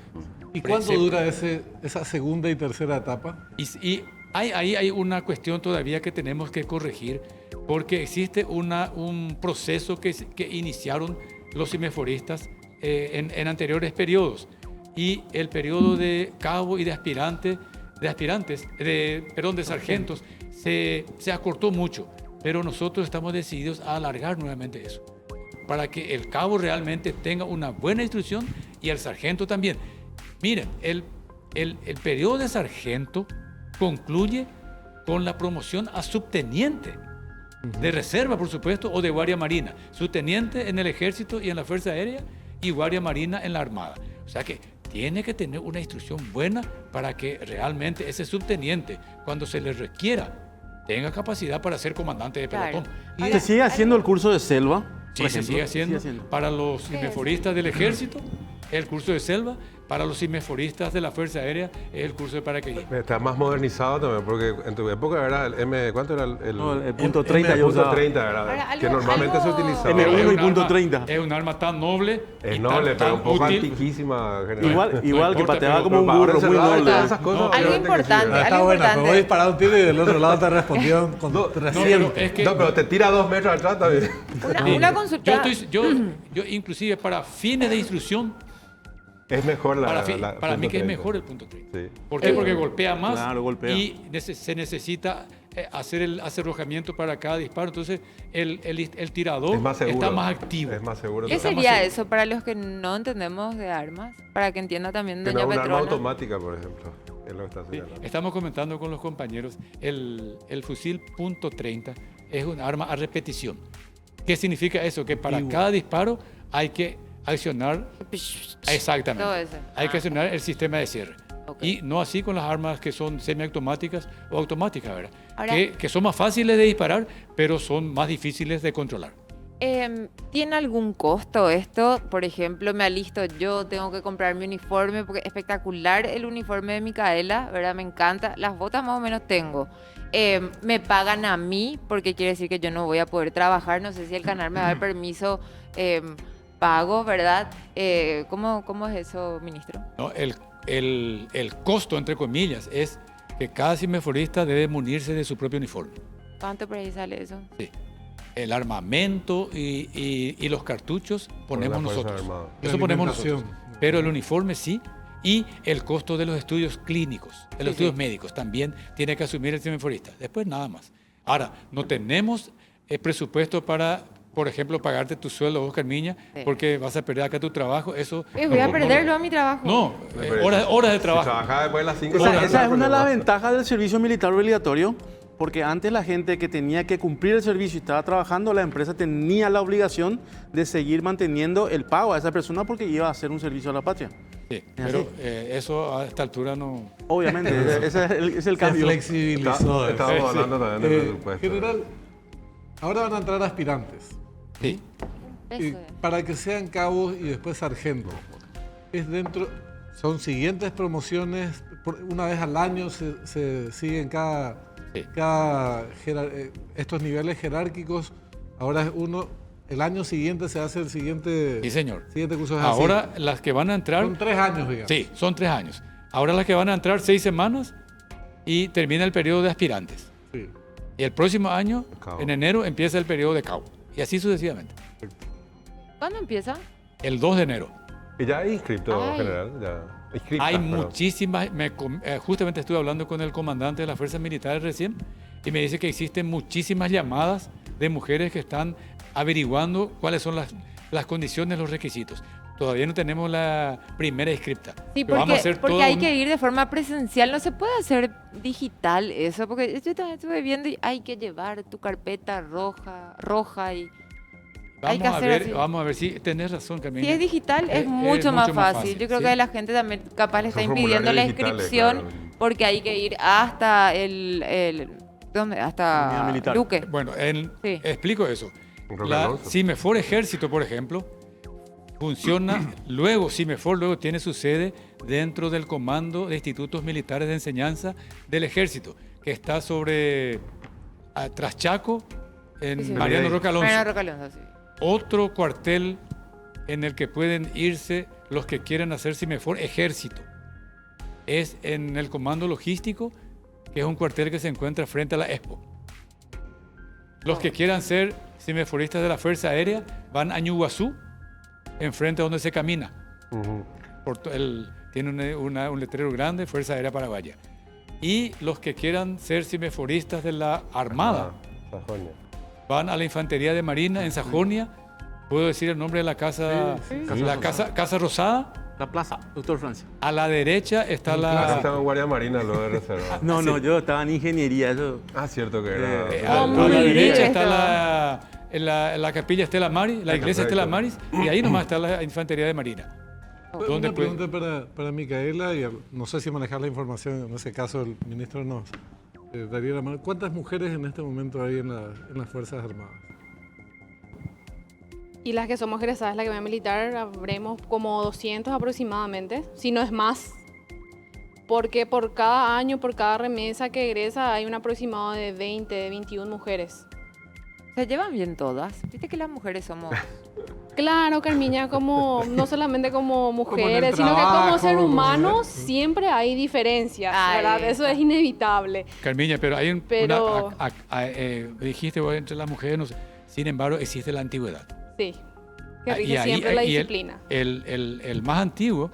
¿Y cuánto se- dura esa segunda y tercera etapa? Y hay una cuestión todavía que tenemos que corregir, porque existe un proceso que iniciaron los CIMEFORistas en anteriores periodos. Y el periodo de cabo y de aspirante de aspirantes, de sargentos, se acortó mucho, pero nosotros estamos decididos a alargar nuevamente eso, para que el cabo realmente tenga una buena instrucción y el sargento también. Miren, el periodo de sargento concluye con la promoción a subteniente, de reserva, por supuesto, o de guardia marina. Subteniente en el ejército y en la Fuerza Aérea y guardia marina en la Armada. O sea que tiene que tener una instrucción buena para que realmente ese subteniente, cuando se le requiera, tenga capacidad para ser comandante de pelotón. Claro. ¿Se sigue haciendo el curso de selva? Sí, por se ejemplo? sigue haciendo. Para los ¿Qué es? cimeforistas del ejército, el curso de selva. Para los cimeforistas de la Fuerza Aérea, es el curso de paracaidismo. Está más modernizado también, porque en tu época era el M, ¿cuánto era el No, el punto 30 yo punto usaba. 30 era, Ahora, que algo- normalmente algo- se utilizaba. M1 y un punto arma- 30. Es un arma tan noble. Es y noble, tan, pero un poco útil. antiquísima. general. Igual que importa, pateaba pero- como un Pero para burro, ahora muy encerrado y noble. todas esas cosas, No, algo obviamente que importante, sirve. Ah, está algo buena, pero importante. vos disparado un tiro y del otro lado te respondieron con No, 300. es que- No, pero te tira 2 metros atrás también. Una consulta. Yo inclusive para fines de instrucción, Es mejor para punto mí que es 30. mejor el punto 30. Sí. ¿Por qué? Porque golpea más Claro, golpea. y se necesita hacer el acerrojamiento para cada disparo. Entonces el tirador Es más seguro. está más activo. Es más seguro. ¿Qué Está más sería seguro. eso para los que no entendemos de armas? Para que entienda también Tener doña un arma Petrona. automática, por ejemplo. Es lo que está Sí, señalando. estamos comentando con los compañeros, el fusil .30 es un arma a repetición. ¿Qué significa eso? Que para cada disparo hay que accionar exactamente. Todo eso. Hay que accionar el sistema de cierre. Ok. Y no así con las armas que son semiautomáticas o automáticas, ¿verdad? Ahora- Que son más fáciles de disparar, pero son más difíciles de controlar. ¿Tiene algún costo esto? Por ejemplo, me alisto yo, tengo que comprar mi uniforme, porque es espectacular el uniforme de Micaela, ¿verdad? Me encanta. Las botas más o menos tengo. Me pagan a mí, porque quiere decir que yo no voy a poder trabajar. No sé si el canal me va a dar permiso, pago, ¿verdad? ¿Cómo es eso, ministro? ¿No? El costo, entre comillas, es que cada cimeforista debe munirse de su propio uniforme. ¿Cuánto por ahí sale eso? Sí. El armamento y los cartuchos ponemos la Fuerza nosotros. Armada. Eso ponemos alimentación. nosotros. Pero el uniforme sí. Y el costo de los estudios clínicos, de los estudios médicos, también tiene que asumir el cimeforista. Después nada más. Ahora, no tenemos presupuesto para, por ejemplo, pagarte tu sueldo, Oscar Miña, Sí. porque vas a perder acá tu trabajo. Eso Voy a perderlo a mi trabajo. No, Pero horas de Si trabajo. trabajaba después de las 5 Esa es una de las ventajas del servicio militar obligatorio, porque antes la gente que tenía que cumplir el servicio y estaba trabajando, la empresa tenía la obligación de seguir manteniendo el pago a esa persona porque iba a hacer un servicio a la patria. Sí, pero eso a esta altura no... Obviamente, ese es el Se cambio. flexibilizó. Estábamos hablando también del presupuesto. General, ahora van a entrar aspirantes. Sí. Y Eso es. para que sean cabos y después sargentos. Son siguientes promociones, una vez al año se siguen Sí. estos niveles jerárquicos. Ahora es uno, el año siguiente se hace el siguiente, Sí, señor. siguiente curso. Es así. Ahora las que van a entrar... Son 3 años, digamos. Sí, son 3 años. Ahora las que van a entrar 6 semanas y termina el periodo de aspirantes. Sí. Y el próximo año, Cabo. en enero, empieza el periodo de cabo. Y así sucesivamente. ¿Cuándo empieza? El 2 de enero. Y ya hay inscripto Ay. general. Ya. Inscriptas, Hay perdón. muchísimas, justamente estuve hablando con el comandante de las fuerzas militares recién y me dice que existen muchísimas llamadas de mujeres que están averiguando cuáles son las condiciones, los requisitos. Todavía no tenemos la primera inscripta. Sí, pero vamos a hacer porque todo hay un- que ir de forma presencial. No se puede hacer digital eso, porque yo también estuve viendo y hay que llevar tu carpeta roja y hay que hacer así. Vamos a ver si tenés razón, Carmen. Si es digital es Es mucho más fácil. Yo creo sí. que la gente también capaz le está Son impidiendo la formularios digitales, inscripción claro. porque hay que ir hasta ¿dónde? Unidad Hasta militar. Luque. Bueno, Sí. explico eso. Un Roque La Alonso. CIMEFOR Ejército, por ejemplo, funciona, luego CIMEFOR luego tiene su sede dentro del Comando de Institutos Militares de Enseñanza del Ejército, que está sobre tras Chaco, en Sí, sí. Mariano Roca Alonso. Mariano Roca Alonso, sí. Otro cuartel en el que pueden irse los que quieran hacer CIMEFOR Ejército es en el Comando Logístico, que es un cuartel que se encuentra frente a la Expo. Los que quieran ser cimeforistas de la Fuerza Aérea van a Ñuguazú, enfrente a donde se camina. Ujú. Tiene un letrero grande, Fuerza Aérea Paraguaya. Y los que quieran ser cimeforistas de la Armada Sajonia. van a la Infantería de Marina en Sajonia. ¿Puedo decir el nombre de la casa? La casa Rosada. La plaza, doctor Francia. A la derecha está Acá estaba la... en Guardia Marina, lo de reserva. No, yo estaba en ingeniería. Eso. Cierto que era. a muy la bien. derecha está la capilla Estela Maris, la iglesia Estela Maris, y ahí nomás está la Infantería de Marina. ¿Dónde Una pregunta para Micaela, y no sé si manejar la información, en ese caso el ministro nos daría la mano. ¿Cuántas mujeres en este momento hay en las Fuerzas Armadas? Y las que somos egresadas, la que voy a militar, habremos como 200 aproximadamente, si no es más. Porque por cada año, por cada remesa que egresa, hay un aproximado de 20, de 21 mujeres. ¿Se llevan bien todas? Viste que las mujeres somos... Claro, Carmiña, como, no solamente como en el mujeres, sino que como trabajo, ser como- humanos siempre hay diferencias, Ay, ¿verdad? Eso es inevitable. Carmiña, pero hay Pero- dijiste vos, entre las mujeres, no sé. Sin embargo, existe la antigüedad. Sí, que Y rige ahí- siempre la y disciplina. el más antiguo,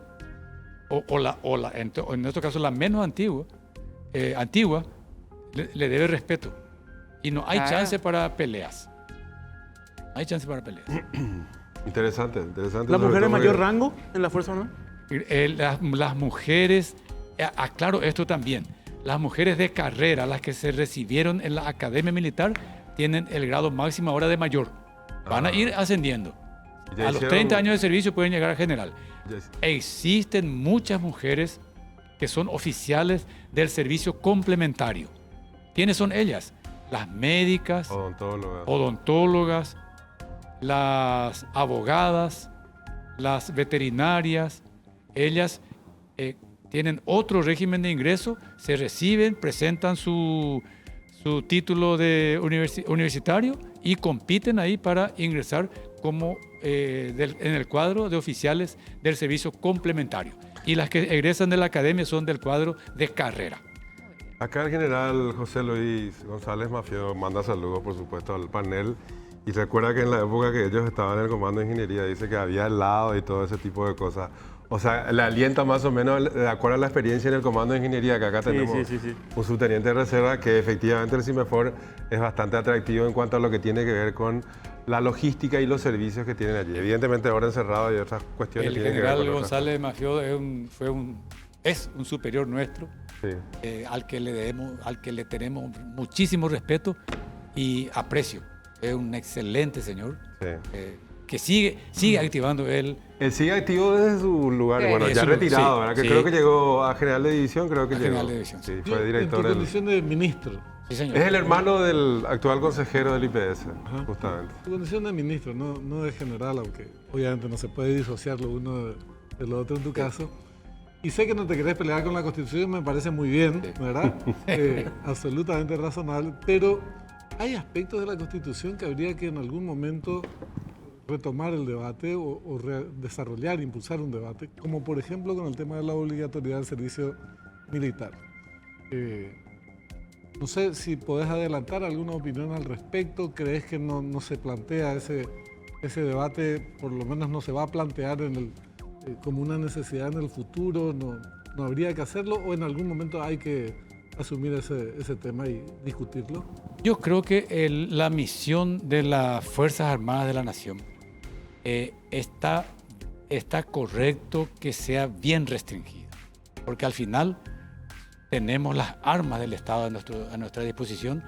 en nuestro caso la menos antigua, le debe respeto. Y no hay Claro. chance para peleas. No hay chance para peleas. Interesante. ¿La sobre mujer de todo mayor porque- rango en la Fuerza Armada? Las mujeres, aclaro esto también, las mujeres de carrera, las que se recibieron en la Academia Militar, tienen el grado máximo ahora de mayor. Van a ir ascendiendo. Ya A los hicieron- 30 años de servicio pueden llegar a general. ya- Existen muchas mujeres que son oficiales del servicio complementario. ¿Quiénes son ellas? Las médicas, Odontóloga. odontólogas, las abogadas, las veterinarias. Ellas tienen otro régimen de ingreso, se reciben, presentan su título de universitario y compiten ahí para ingresar como en el cuadro de oficiales del servicio complementario. Y las que egresan de la academia son del cuadro de carrera. Acá el general José Luis González Mafio manda saludos, por supuesto, al panel. Y recuerda que en la época que ellos estaban en el comando de ingeniería, dice que había helado y todo ese tipo de cosas. O sea, le alienta más o menos, de acuerdo a la experiencia en el comando de ingeniería, que acá tenemos sí. un subteniente de reserva, que efectivamente el CIMEFOR es bastante atractivo en cuanto a lo que tiene que ver con la logística y los servicios que tienen allí. Evidentemente ahora encerrado y otras cuestiones El tienen que ver general con otras González Mafio es un superior nuestro, cosas. Sí. al que le tenemos muchísimo respeto y aprecio. Es un excelente señor Sí. que sigue activando él. Él sigue activo desde su lugar, Sí. bueno, ya Eso, retirado, sí, ¿verdad? Que sí. creo que llegó a general de división, creo que A llegó. general de división, Sí, Yo, fue en director tu del... condición de ministro, Sí, señor. Es el hermano del actual consejero del IPS, justamente. tu condición de ministro, no de general, aunque obviamente no se puede disociar lo uno de lo otro en tu caso. Y sé que no te querés pelear con la Constitución, me parece muy bien, ¿verdad? Absolutamente razonable, pero hay aspectos de la Constitución que habría que en algún momento retomar el debate o desarrollar, impulsar un debate, como por ejemplo con el tema de la obligatoriedad del servicio militar. No sé si podés adelantar alguna opinión al respecto. ¿Crees que no se plantea ese debate, por lo menos no se va a plantear como una necesidad en el futuro? ¿No habría que hacerlo o en algún momento hay que asumir ese tema y discutirlo? Yo creo que la misión de las Fuerzas Armadas de la Nación está correcto que sea bien restringida, porque al final tenemos las armas del Estado a nuestra disposición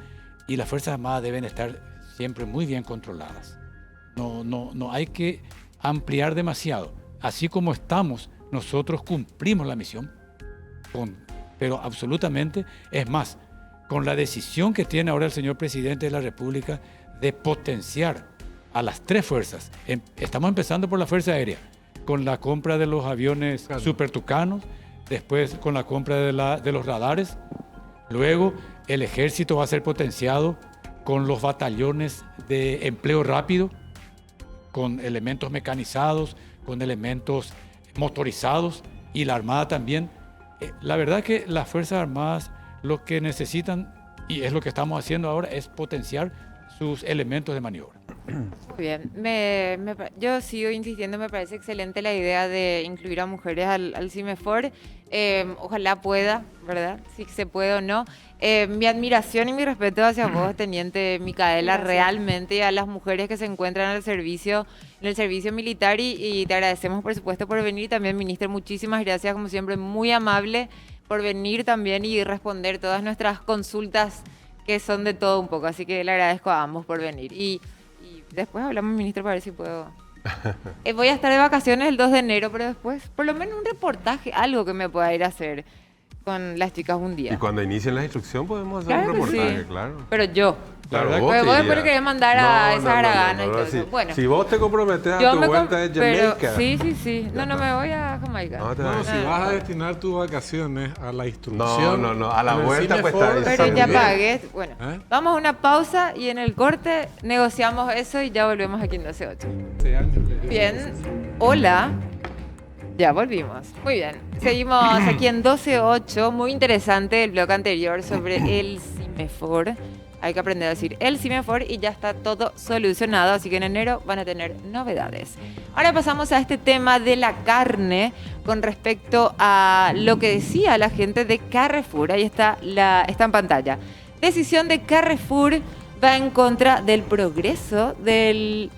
y las Fuerzas Armadas deben estar siempre muy bien controladas. No hay que ampliar demasiado. Así como estamos, nosotros cumplimos la misión, pero absolutamente, es más, con la decisión que tiene ahora el señor presidente de la República de potenciar a las tres fuerzas. Estamos empezando por la Fuerza Aérea, con la compra de los aviones Claro. Super Tucanos, después con la compra de los radares, luego el ejército va a ser potenciado con los batallones de empleo rápido, con elementos mecanizados, con elementos motorizados y la Armada también. La verdad que las Fuerzas Armadas lo que necesitan, y es lo que estamos haciendo ahora, es potenciar sus elementos de maniobra. Muy bien. Yo sigo insistiendo, me parece excelente la idea de incluir a mujeres al CIMEFOR. Ojalá pueda, ¿verdad? Si se puede o no. Mi admiración y mi respeto hacia vos, Teniente Micaela, Gracias. realmente, y a las mujeres que se encuentran en el servicio militar, y te agradecemos, por supuesto, por venir. Y también, ministro, muchísimas gracias, como siempre, muy amable por venir también y responder todas nuestras consultas, que son de todo un poco. Así que le agradezco a ambos por venir. Y después hablamos, ministro, para ver si puedo... voy a estar de vacaciones el 2 de enero, pero después, por lo menos un reportaje, algo que me pueda ir a hacer con las chicas un día. Y cuando inicien la instrucción podemos hacer Claro un que reportaje, sí. claro. Pero yo. Claro, Porque vos vos te después irías. le querés mandar a esa Aragana y todo eso. si, Bueno, si vos te comprometes a yo tu me vuelta de pero Jamaica. sí. No me voy a Jamaica. No te No, vayas. si vas a destinar tus vacaciones a la instrucción. No, a la en el vuelta Cine pues Ford, está Pero ya bien. pagué. Bueno, ¿Eh? vamos a una pausa y en el corte negociamos eso y ya volvemos aquí en 12.8. 12 años. Bien, hola. Ya volvimos. Muy bien. Seguimos aquí en 12.8. Muy interesante el bloque anterior sobre el CIMEFOR. Hay que aprender a decir el CIMEFOR y ya está todo solucionado. Así que en enero van a tener novedades. Ahora pasamos a este tema de la carne con respecto a lo que decía la gente de Carrefour. Ahí está, está en pantalla. Decisión de Carrefour va en contra del progreso del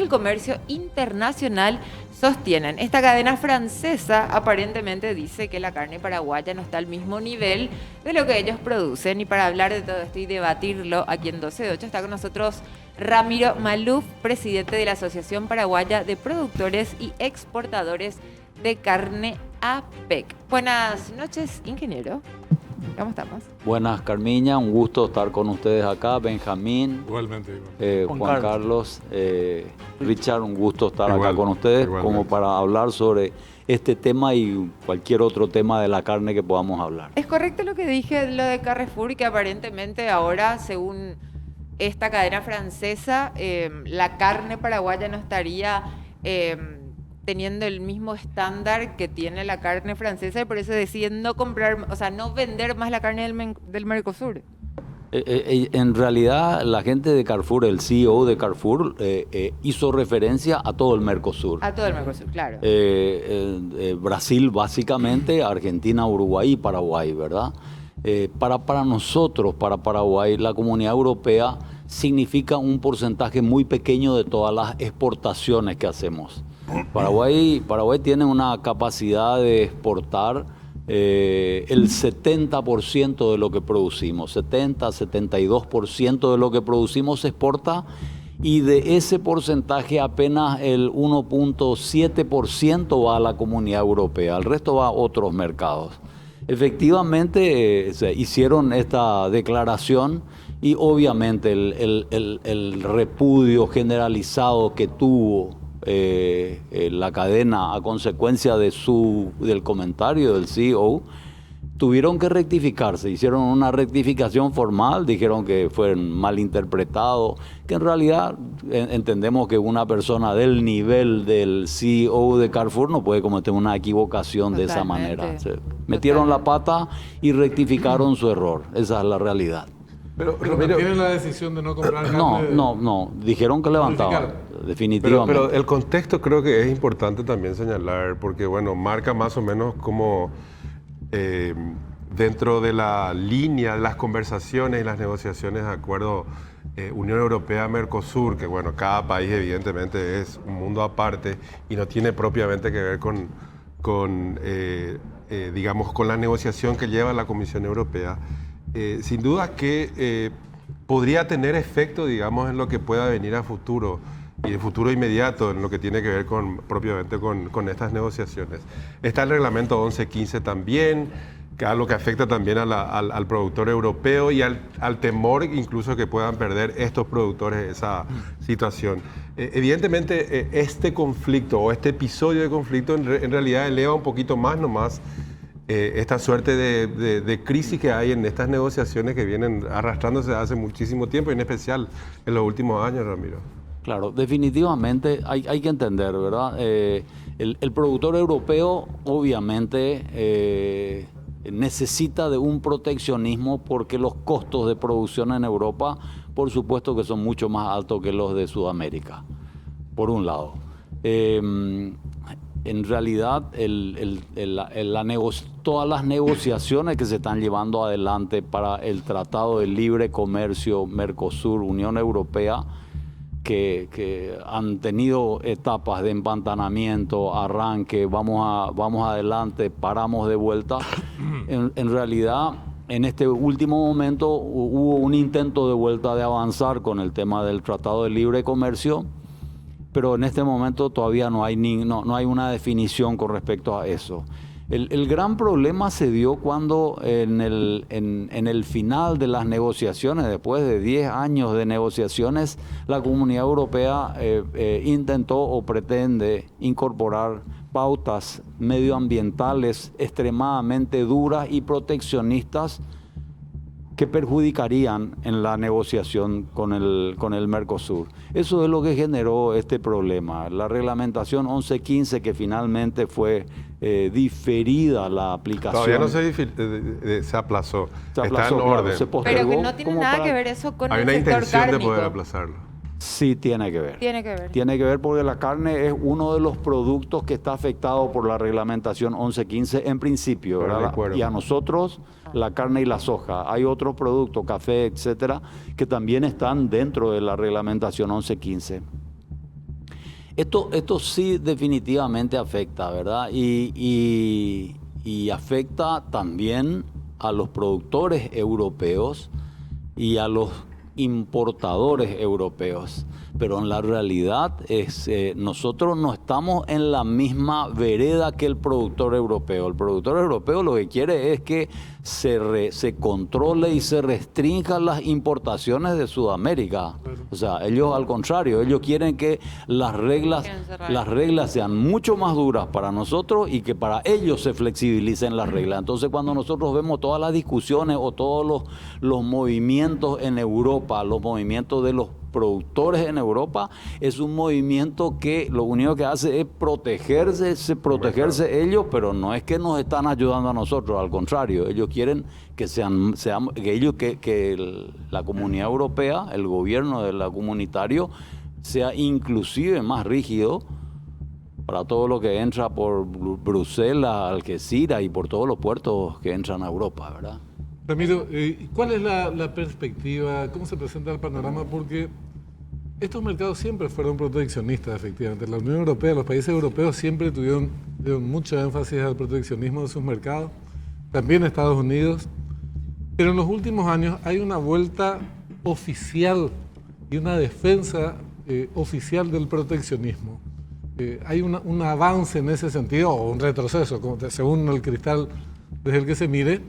comercio internacional, sostienen. Esta cadena francesa aparentemente dice que la carne paraguaya no está al mismo nivel de lo que ellos producen. Y para hablar de todo esto y debatirlo aquí en 12.8 está con nosotros Ramiro Maluf, presidente de la Asociación Paraguaya de Productores y Exportadores de Carne, APEC. Buenas noches, ingeniero. ¿Cómo estamos? Buenas, Carmiña, un gusto estar con ustedes acá. Benjamín, Igualmente. Iván. Juan Carlos, Richard, un gusto estar Igual, acá con ustedes igualmente. como para hablar sobre este tema y cualquier otro tema de la carne que podamos hablar. ¿Es correcto lo que dije, lo de Carrefour, que aparentemente ahora, según esta cadena francesa, la carne paraguaya no estaría teniendo el mismo estándar que tiene la carne francesa y por eso deciden no comprar, o sea, no vender más la carne del Mercosur? En realidad, la gente de Carrefour, el CEO de Carrefour, hizo referencia a todo el Mercosur. A todo el Mercosur, claro. Brasil básicamente, Argentina, Uruguay y Paraguay, ¿verdad? Para nosotros, para Paraguay, la Comunidad Europea significa un porcentaje muy pequeño de todas las exportaciones que hacemos. Paraguay tiene una capacidad de exportar el 70% de lo que producimos, 72% de lo que producimos se exporta y de ese porcentaje apenas el 1.7% va a la Comunidad Europea, el resto va a otros mercados. Efectivamente se hicieron esta declaración y obviamente el repudio generalizado que tuvo la cadena a consecuencia del comentario del CEO, tuvieron que rectificarse, hicieron una rectificación formal, dijeron que fue malinterpretado, que en realidad entendemos que una persona del nivel del CEO de Carrefour no puede cometer una equivocación de esa manera. Se metieron la pata y rectificaron su error, esa es la realidad. Pero, Pero Ramiro, tienen la decisión de no comprar carne. No, dijeron que levantaban, definitivamente. pero el contexto creo que es importante también señalar, porque bueno, marca más o menos como dentro de la línea de las conversaciones y las negociaciones de acuerdo Unión Europea-Mercosur, que bueno, cada país evidentemente es un mundo aparte y no tiene propiamente que ver digamos, con la negociación que lleva la Comisión Europea. Sin duda que podría tener efecto, digamos, en lo que pueda venir a futuro y en futuro inmediato, en lo que tiene que ver propiamente con estas negociaciones. Está el reglamento 1115 también, que es algo que afecta también al productor europeo y al temor incluso que puedan perder estos productores esa situación. Evidentemente, este conflicto o este episodio de conflicto en realidad eleva un poquito más nomás esta suerte de crisis que hay en estas negociaciones que vienen arrastrándose hace muchísimo tiempo, y en especial en los últimos años, Ramiro. Claro, definitivamente hay que entender, ¿verdad? El productor europeo obviamente necesita de un proteccionismo porque los costos de producción en Europa, por supuesto que son mucho más altos que los de Sudamérica, por un lado. en realidad todas las negociaciones que se están llevando adelante para el Tratado de Libre Comercio Mercosur-Unión Europea, que han tenido etapas de empantanamiento, arranque, vamos adelante, paramos de vuelta. En realidad, en este último momento hubo un intento de vuelta de avanzar con el tema del Tratado de Libre Comercio, pero en este momento todavía no hay una definición con respecto a eso. El gran problema se dio cuando en el final de las negociaciones, después de 10 años de negociaciones, la Comunidad Europea intentó o pretende incorporar pautas medioambientales extremadamente duras y proteccionistas que perjudicarían en la negociación con el Mercosur. Eso es lo que generó este problema. La reglamentación 1115, que finalmente fue diferida la aplicación. Todavía no se aplazó. Está en orden. Se postergó. Pero que no tiene nada que ver eso con Hay el una sector intención cárnico. de poder aplazarlo. Sí, tiene que ver. Tiene que ver. Tiene que ver porque la carne es uno de los productos que está afectado por la reglamentación 1115 en principio, Pero ¿verdad? de acuerdo. Y a nosotros la carne y la soja. Hay otros productos, café, etcétera, que también están dentro de la reglamentación 1115. Esto sí definitivamente afecta, ¿verdad? Y afecta también a los productores europeos y a los importadores europeos. Pero en la realidad nosotros no estamos en la misma vereda que el productor europeo. El productor europeo lo que quiere es que se controle y se restrinjan las importaciones de Sudamérica. O sea, ellos al contrario, ellos quieren que las reglas sean mucho más duras para nosotros y que para ellos se flexibilicen las reglas. Entonces, cuando nosotros vemos todas las discusiones o todos los movimientos en Europa, los movimientos de los productores en Europa, es un movimiento que lo único que hace es protegerse ellos, pero no es que nos están ayudando a nosotros, al contrario, ellos quieren que la Comunidad Europea, el gobierno de la comunitario, sea inclusive más rígido para todo lo que entra por Bruselas, Algeciras y por todos los puertos que entran a Europa, ¿verdad? Ramiro, ¿cuál es la perspectiva? ¿Cómo se presenta el panorama? Porque estos mercados siempre fueron proteccionistas, efectivamente. La Unión Europea, los países europeos siempre dieron mucho énfasis al proteccionismo de sus mercados, también Estados Unidos. Pero en los últimos años hay una vuelta oficial y una defensa oficial del proteccionismo. Hay un avance en ese sentido, o un retroceso, según el cristal desde el que se mire.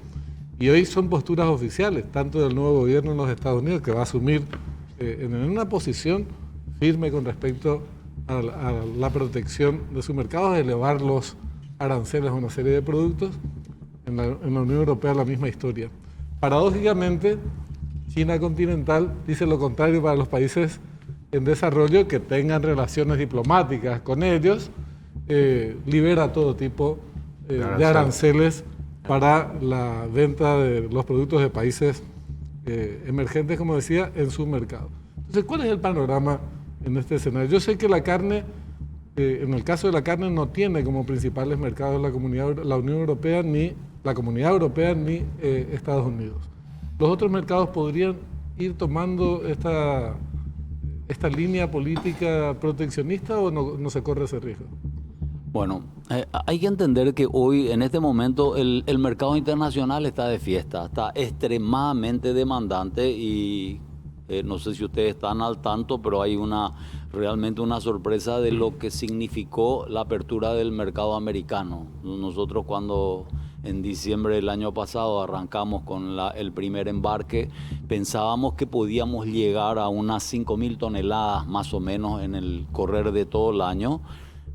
Y hoy son posturas oficiales, tanto del nuevo gobierno en los Estados Unidos, que va a asumir en una posición firme con respecto a la protección de su mercado, de elevar los aranceles a una serie de productos. En la Unión Europea la misma historia. Paradójicamente, China continental dice lo contrario para los países en desarrollo que tengan relaciones diplomáticas con ellos, libera todo tipo de aranceles para la venta de los productos de países emergentes, como decía, en su mercado. Entonces, ¿cuál es el panorama en este escenario? Yo sé que la carne, en el caso de la carne, no tiene como principales mercados la Unión Europea, ni la Comunidad Europea, ni Estados Unidos. ¿Los otros mercados podrían ir tomando esta línea política proteccionista o no se corre ese riesgo? Bueno, hay que entender que hoy, en este momento, el mercado internacional está de fiesta, está extremadamente demandante y no sé si ustedes están al tanto, pero hay realmente una sorpresa de lo que significó la apertura del mercado americano. Nosotros cuando en diciembre del año pasado arrancamos con el primer embarque, pensábamos que podíamos llegar a unas 5.000 toneladas más o menos en el correr de todo el año.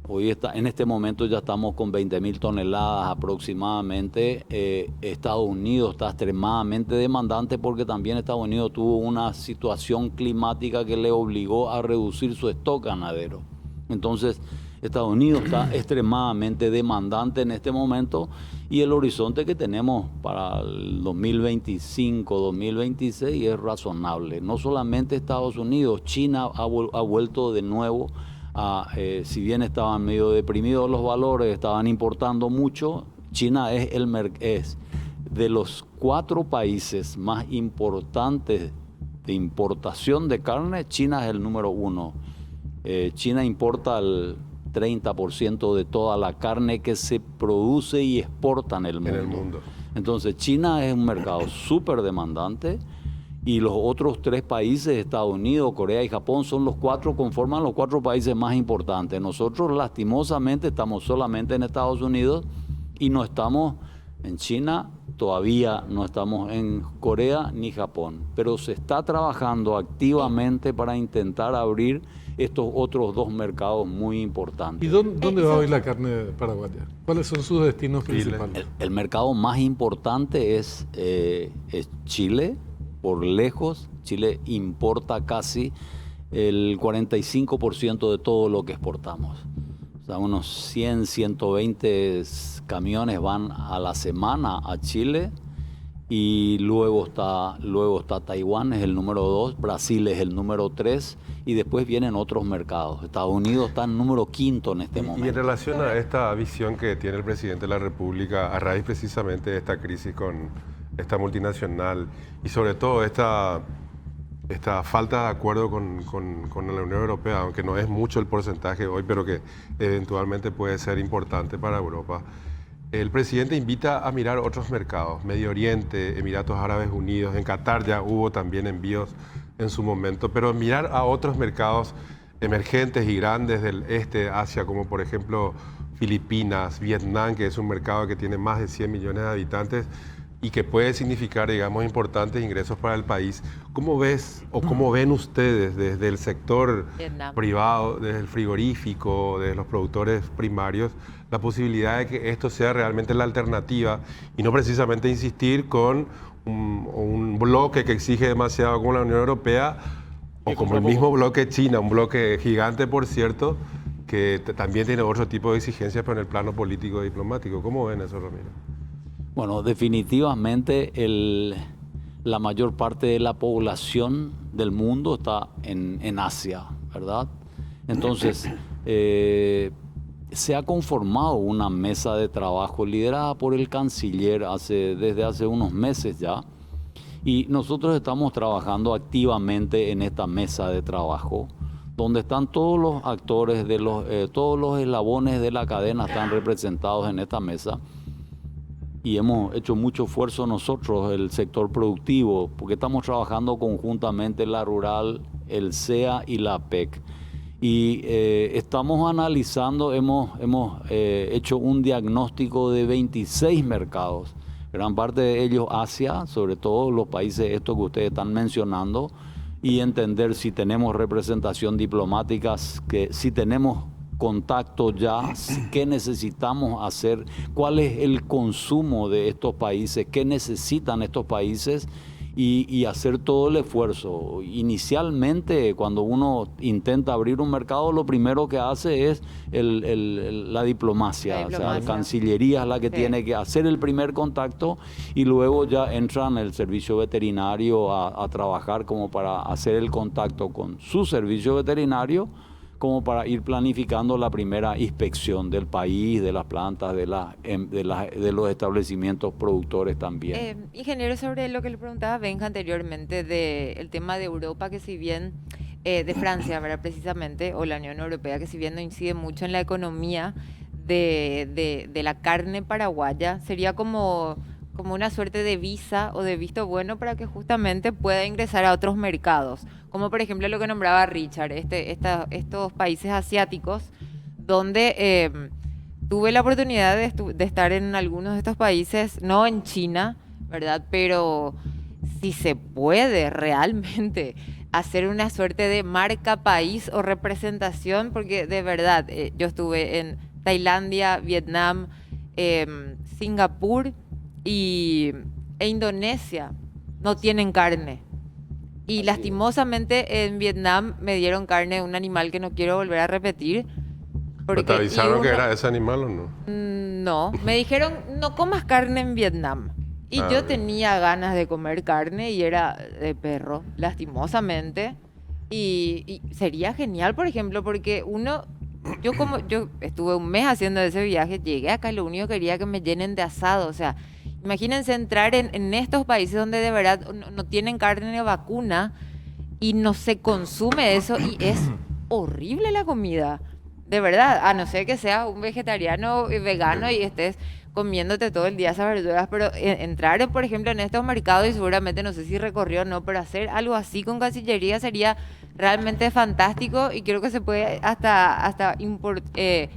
Hoy en este momento ya estamos con 20.000 toneladas aproximadamente. Estados Unidos está extremadamente demandante porque también Estados Unidos tuvo una situación climática que le obligó a reducir su stock ganadero. Entonces, Estados Unidos está extremadamente demandante en este momento y el horizonte que tenemos para el 2025, 2026 es razonable. No solamente Estados Unidos, China ha vuelto de nuevo si bien estaban medio deprimidos los valores, estaban importando mucho, China es de los 4 países más importantes de importación de carne, China es el número 1. China importa el 30% de toda la carne que se produce y exporta en el mundo. Entonces, China es un mercado súper demandante y los otros 3 países, Estados Unidos, Corea y Japón, conforman los 4 países más importantes. Nosotros, lastimosamente, estamos solamente en Estados Unidos y no estamos en China, todavía no estamos en Corea ni Japón. Pero se está trabajando activamente para intentar abrir estos otros 2 mercados muy importantes. ¿Y dónde va hoy la carne paraguaya? ¿Cuáles son sus destinos principales? El mercado más importante es Chile, por lejos. Chile importa casi el 45% de todo lo que exportamos. O sea, unos 100, 120 camiones van a la semana a Chile. Y luego está Taiwán, es el número 2, Brasil es el número 3 y después vienen otros mercados. Estados Unidos está en número 5 en este momento. Y en relación a esta visión que tiene el presidente de la República a raíz precisamente de esta crisis con esta multinacional y sobre todo esta falta de acuerdo con la Unión Europea, aunque no es mucho el porcentaje hoy, pero que eventualmente puede ser importante para Europa. El presidente invita a mirar otros mercados, Medio Oriente, Emiratos Árabes Unidos, en Qatar ya hubo también envíos en su momento, pero mirar a otros mercados emergentes y grandes del este de Asia, como por ejemplo Filipinas, Vietnam, que es un mercado que tiene más de 100 millones de habitantes y que puede significar, digamos, importantes ingresos para el país. ¿Cómo ves o cómo ven ustedes desde el sector privado, desde el frigorífico, desde los productores primarios, la posibilidad de que esto sea realmente la alternativa y no precisamente insistir con un bloque que exige demasiado como la Unión Europea o como el mismo bloque China, un bloque gigante, por cierto, que también tiene otro tipo de exigencias pero en el plano político y diplomático? ¿Cómo ven eso, Ramiro? Bueno, definitivamente la mayor parte de la población del mundo está en Asia, ¿verdad? Entonces, se ha conformado una mesa de trabajo liderada por el canciller desde hace unos meses ya, y nosotros estamos trabajando activamente en esta mesa de trabajo, donde están todos los actores, todos los eslabones de la cadena están representados en esta mesa. Y hemos hecho mucho esfuerzo nosotros, el sector productivo, porque estamos trabajando conjuntamente la Rural, el SEA y la PEC. Y estamos analizando, hemos hecho un diagnóstico de 26 mercados, gran parte de ellos Asia, sobre todo los países estos que ustedes están mencionando, y entender si tenemos representación diplomática, si tenemos contacto ya, qué necesitamos hacer, cuál es el consumo de estos países, qué necesitan estos países y hacer todo el esfuerzo. Inicialmente, cuando uno intenta abrir un mercado, lo primero que hace es la diplomacia. O sea, la Cancillería es la que tiene que hacer el primer contacto y luego ya entran el servicio veterinario a trabajar como para hacer el contacto con su servicio veterinario, como para ir planificando la primera inspección del país, de las plantas, de los establecimientos productores también. Ingeniero, sobre lo que le preguntaba Benja anteriormente del tema de Europa, que si bien, de Francia, ¿verdad? Precisamente, o la Unión Europea, que si bien no incide mucho en la economía de la carne paraguaya, sería como una suerte de visa o de visto bueno para que justamente pueda ingresar a otros mercados, como por ejemplo lo que nombraba Richard, estos países asiáticos, donde tuve la oportunidad de estar en algunos de estos países, no en China, ¿verdad? Pero si se puede realmente hacer una suerte de marca país o representación, porque de verdad, yo estuve en Tailandia, Vietnam, Singapur e Indonesia, no tienen carne. Y lastimosamente en Vietnam me dieron carne de un animal que no quiero volver a repetir. ¿Pero te avisaron que era ese animal o no? No, me dijeron no comas carne en Vietnam. Y yo tenía ganas de comer carne y era de perro, lastimosamente. Y sería genial, por ejemplo, porque yo estuve un mes haciendo ese viaje, llegué acá y lo único que quería que me llenen de asado. O sea, imagínense entrar en estos países donde de verdad no tienen carne de vacuna y no se consume eso y es horrible la comida. De verdad, a no ser que sea un vegetariano vegano y estés comiéndote todo el día esas verduras, pero entrar, por ejemplo, en estos mercados y seguramente, no sé si recorrió o no, pero hacer algo así con Cancillería sería realmente fantástico y creo que se puede hasta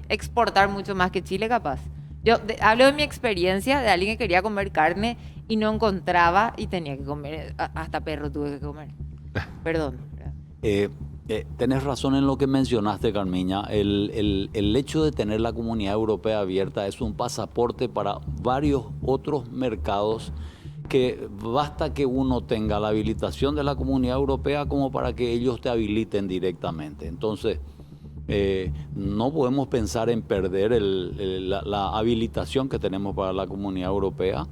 exportar mucho más que Chile capaz. Yo hablo de mi experiencia de alguien que quería comer carne y no encontraba y tenía que comer, hasta perro tuve que comer. Perdón. Tenés razón en lo que mencionaste, Carmiña. El hecho de tener la Comunidad Europea abierta es un pasaporte para varios otros mercados que basta que uno tenga la habilitación de la Comunidad Europea como para que ellos te habiliten directamente. Entonces, no podemos pensar en perder la habilitación que tenemos para la Comunidad Europea.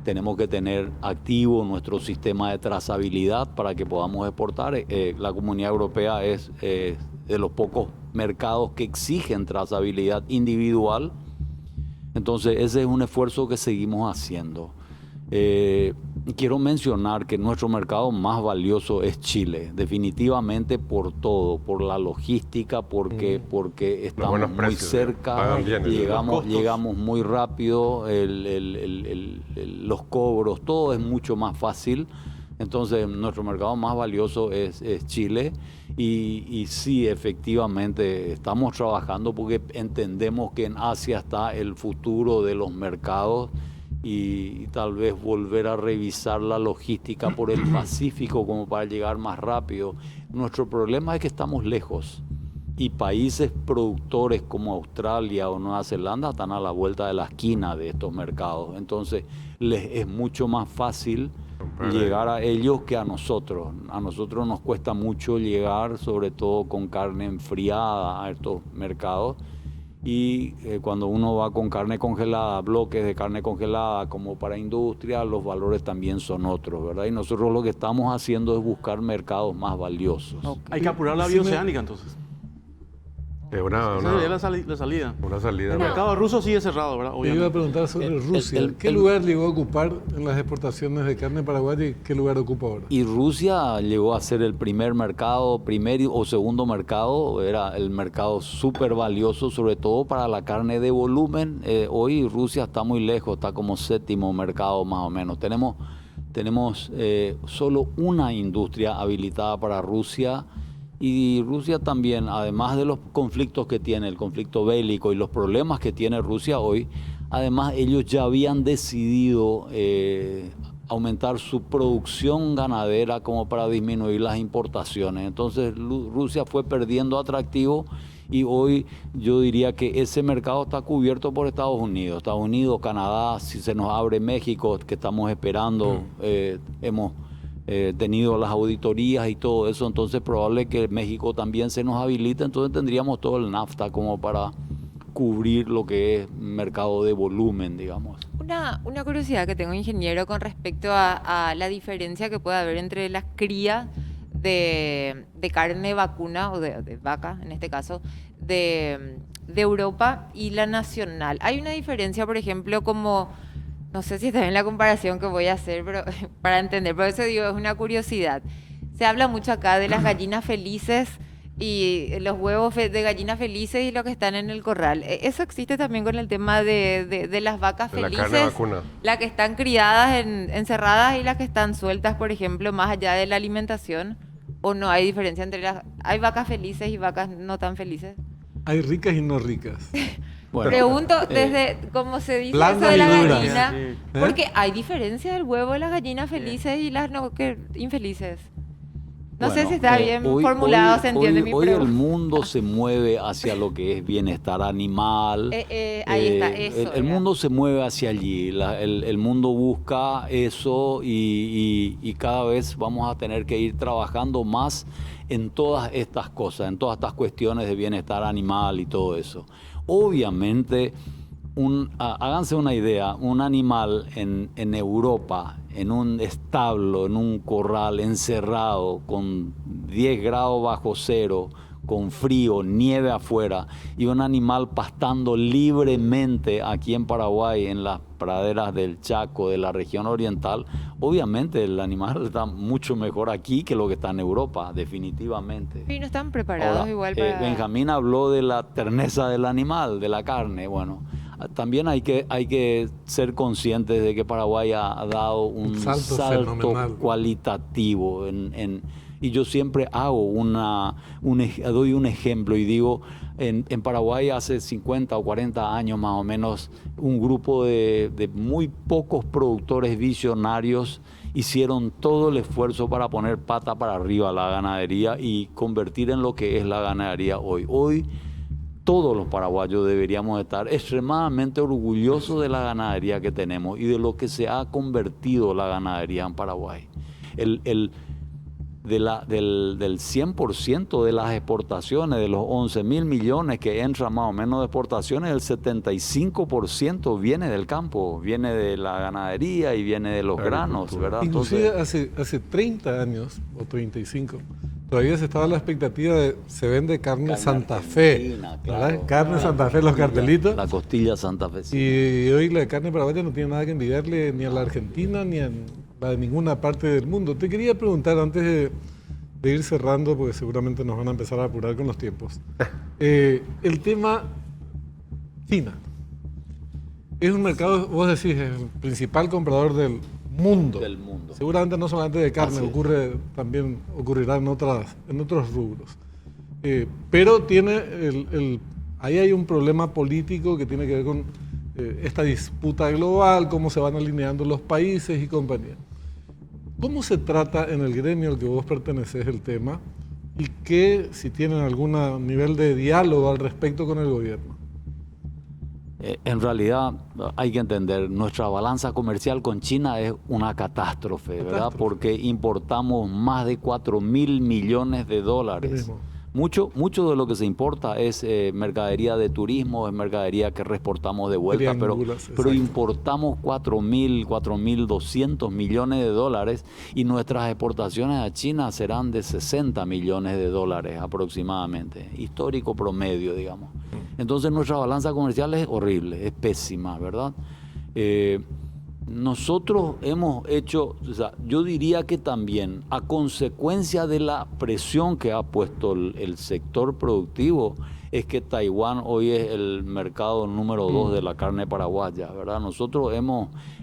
Tenemos que tener activo nuestro sistema de trazabilidad para que podamos exportar. La Comunidad Europea es de los pocos mercados que exigen trazabilidad individual. Entonces, ese es un esfuerzo que seguimos haciendo. Quiero mencionar que nuestro mercado más valioso es Chile, definitivamente por todo, por la logística, porque estamos muy precios, cerca, bien, llegamos muy rápido, los cobros, todo es mucho más fácil. Entonces, nuestro mercado más valioso es Chile y sí, efectivamente, estamos trabajando porque entendemos que en Asia está el futuro de los mercados y tal vez volver a revisar la logística por el Pacífico como para llegar más rápido. Nuestro problema es que estamos lejos y países productores como Australia o Nueva Zelanda están a la vuelta de la esquina de estos mercados. Entonces, les es mucho más fácil llegar a ellos que a nosotros. A nosotros nos cuesta mucho llegar, sobre todo con carne enfriada, a estos mercados. Y cuando uno va con carne congelada, bloques de carne congelada como para industria, los valores también son otros, ¿verdad? Y nosotros lo que estamos haciendo es buscar mercados más valiosos. Okay. Hay que apurar la bioceánica entonces. Es la salida. Una salida. El mercado ruso sigue cerrado, ¿verdad? Yo iba a preguntar sobre Rusia. ¿Qué lugar llegó a ocupar en las exportaciones de carne paraguaya y qué lugar ocupa ahora? Y Rusia llegó a ser el primer mercado, primer o segundo mercado, era el mercado súper valioso, sobre todo para la carne de volumen. Hoy Rusia está muy lejos, está como séptimo mercado más o menos. Tenemos solo una industria habilitada para Rusia. Y Rusia también, además de los conflictos que tiene, el conflicto bélico y los problemas que tiene Rusia hoy, además ellos ya habían decidido aumentar su producción ganadera como para disminuir las importaciones. Entonces Rusia fue perdiendo atractivo y hoy yo diría que ese mercado está cubierto por Estados Unidos. Estados Unidos, Canadá, si se nos abre México, que estamos esperando, hemos tenido las auditorías y todo eso, entonces probable que México también se nos habilite, entonces tendríamos todo el NAFTA como para cubrir lo que es mercado de volumen, digamos. Una curiosidad que tengo, ingeniero, con respecto a la diferencia que puede haber entre las crías de carne vacuna o de vaca, en este caso, de Europa y la nacional. Hay una diferencia, por ejemplo, como... No sé si está bien la comparación que voy a hacer, pero para entender, por eso digo, es una curiosidad. Se habla mucho acá de las gallinas felices y los huevos de gallinas felices y los que están en el corral. ¿Eso existe también con el tema de las vacas felices? La carne vacuna. Las que están criadas, encerradas y las que están sueltas, por ejemplo, más allá de la alimentación. ¿O no hay diferencia entre hay vacas felices y vacas no tan felices? Hay ricas y no ricas. Bueno, pregunto desde cómo se dice eso de la gallina, porque hay diferencia del huevo de las gallinas felices y las no infelices. No sé si está bien formulado, se entiende mi pregunta. Hoy el mundo se mueve hacia lo que es bienestar animal. Ahí está, eso. El mundo se mueve hacia allí, el mundo busca eso y cada vez vamos a tener que ir trabajando más en todas estas cosas, en todas estas cuestiones de bienestar animal y todo eso. Obviamente háganse una idea, un animal en Europa, en un establo, en un corral, encerrado, con 10 grados bajo cero, con frío, nieve afuera, y un animal pastando libremente aquí en Paraguay, en las praderas del Chaco, de la región oriental, obviamente el animal está mucho mejor aquí que lo que está en Europa, definitivamente. Y no están preparados Ahora, igual para... Benjamín habló de la terneza del animal, de la carne. Bueno, también hay que ser conscientes de que Paraguay ha dado un salto fenomenal. cualitativo y yo siempre hago doy un ejemplo y digo, en Paraguay hace 50 o 40 años más o menos, un grupo de muy pocos productores visionarios hicieron todo el esfuerzo para poner pata para arriba a la ganadería y convertir en lo que es la ganadería hoy. Hoy todos los paraguayos deberíamos estar extremadamente orgullosos de la ganadería que tenemos y de lo que se ha convertido la ganadería en Paraguay. Del 100% de las exportaciones, de los 11.000 millones que entran más o menos de exportaciones, el 75% viene del campo, viene de la ganadería y viene de los granos, ¿verdad? Inclusive hace 30 años o 35, todavía se estaba la expectativa de se vende carne Santa Fe, claro, carne Santa Fe, los cartelitos. La costilla Santa Fe. Sí. Y hoy la carne paraguaya no tiene nada que envidiarle ni a la Argentina ni a la de ninguna parte del mundo. Te quería preguntar antes de ir cerrando, porque seguramente nos van a empezar a apurar con los tiempos. El tema China. Es un mercado, vos decís, es el principal comprador del mundo. Del mundo. Seguramente no solamente de carne, ocurrirá en otros rubros. Pero tiene ahí hay un problema político que tiene que ver con esta disputa global, cómo se van alineando los países y compañía. ¿Cómo se trata en el gremio al que vos perteneces el tema y si tienen algún nivel de diálogo al respecto con el gobierno? En realidad hay que entender, nuestra balanza comercial con China es una catástrofe, ¿verdad? Porque importamos más de 4.000 millones de dólares. Mucho de lo que se importa es mercadería de turismo, es mercadería que reexportamos de vuelta, pero importamos 4.200 millones de dólares y nuestras exportaciones a China serán de 60 millones de dólares aproximadamente, histórico promedio, digamos. Entonces nuestra balanza comercial es horrible, es pésima, ¿verdad? Nosotros hemos hecho, yo diría que también a consecuencia de la presión que ha puesto el sector productivo, es que Taiwán hoy es el mercado número 2 de la carne paraguaya, ¿verdad? Nosotros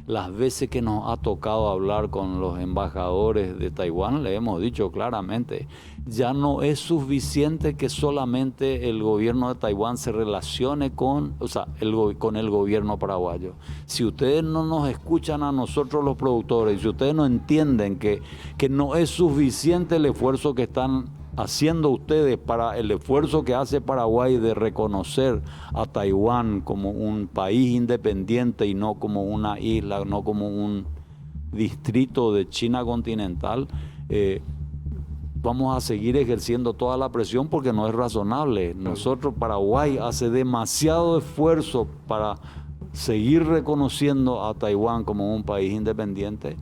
las veces que nos ha tocado hablar con los embajadores de Taiwán, le hemos dicho claramente, ya no es suficiente que solamente el gobierno de Taiwán se relacione con el gobierno paraguayo. Si ustedes no nos escuchan a nosotros los productores, si ustedes no entienden que no es suficiente el esfuerzo que están haciendo ustedes para el esfuerzo que hace Paraguay de reconocer a Taiwán como un país independiente y no como una isla, no como un distrito de China continental, vamos a seguir ejerciendo toda la presión porque no es razonable. Nosotros, Paraguay, hace demasiado esfuerzo para seguir reconociendo a Taiwán como un país independiente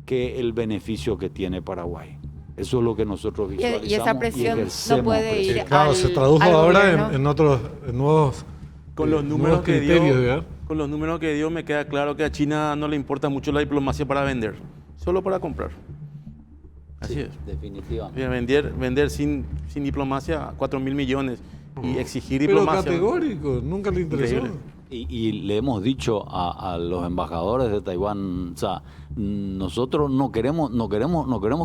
que el beneficio que tiene Paraguay. Eso es lo que nosotros visualizamos. Y esa presión no puede ir claro, se tradujo ahora en nuevos con los números que criterios, dio, con los números que dio me queda claro que a China no le importa mucho la diplomacia para vender, solo para comprar. Así sí, es. Definitivamente. Vender sin diplomacia 4.000 millones y exigir pero diplomacia. categórico, nunca le interesó. Y le hemos dicho a los embajadores de Taiwán, o sea, nosotros no queremos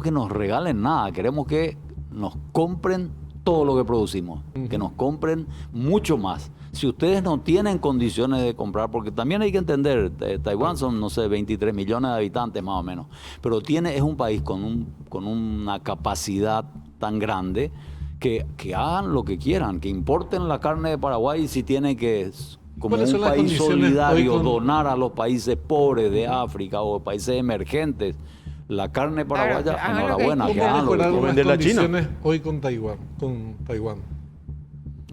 que nos regalen nada, queremos que nos compren todo lo que producimos, que nos compren mucho más. Si ustedes no tienen condiciones de comprar, porque también hay que entender, Taiwán son, no sé, 23 millones de habitantes más o menos, pero es un país con una capacidad tan grande que hagan lo que quieran, que importen la carne de Paraguay si tienen que, como un país solidario, donar a los países pobres de África o países emergentes la carne paraguaya, enhorabuena, que hagan lo que ¿Cómo quieran. mejorar las condiciones hoy con Taiwán?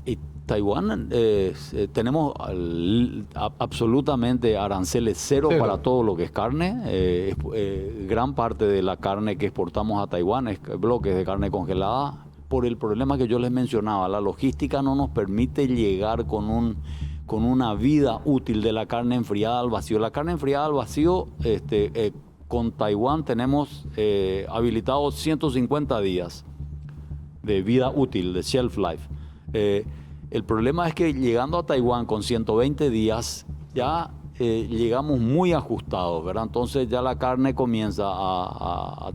Y Taiwán tenemos absolutamente aranceles cero para todo lo que es carne. Gran parte de la carne que exportamos a Taiwán es bloques de carne congelada. Por el problema que yo les mencionaba, la logística no nos permite llegar con una vida útil de la carne enfriada al vacío. La carne enfriada al vacío, con Taiwán tenemos habilitados 150 días de vida útil, de shelf life. El problema es que llegando a Taiwán con 120 días ya llegamos muy ajustados, ¿verdad? Entonces ya la carne comienza a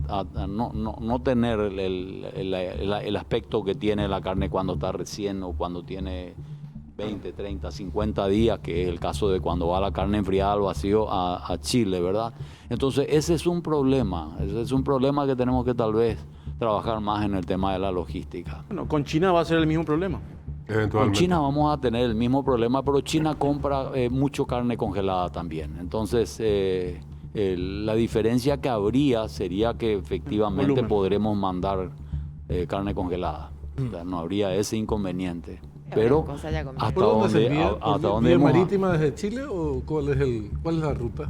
no tener el aspecto que tiene la carne cuando está recién o cuando tiene 20, 30, 50 días, que es el caso de cuando va la carne enfriada al vacío a Chile, ¿verdad? Entonces ese es un problema que tenemos que tal vez trabajar más en el tema de la logística. Bueno, con China va a ser el mismo problema. Con China vamos a tener el mismo problema, pero China compra mucho carne congelada también. Entonces, la diferencia que habría sería que efectivamente podremos mandar carne congelada. O sea, no habría ese inconveniente. Pero hasta dónde marítima desde Chile o cuál es la ruta?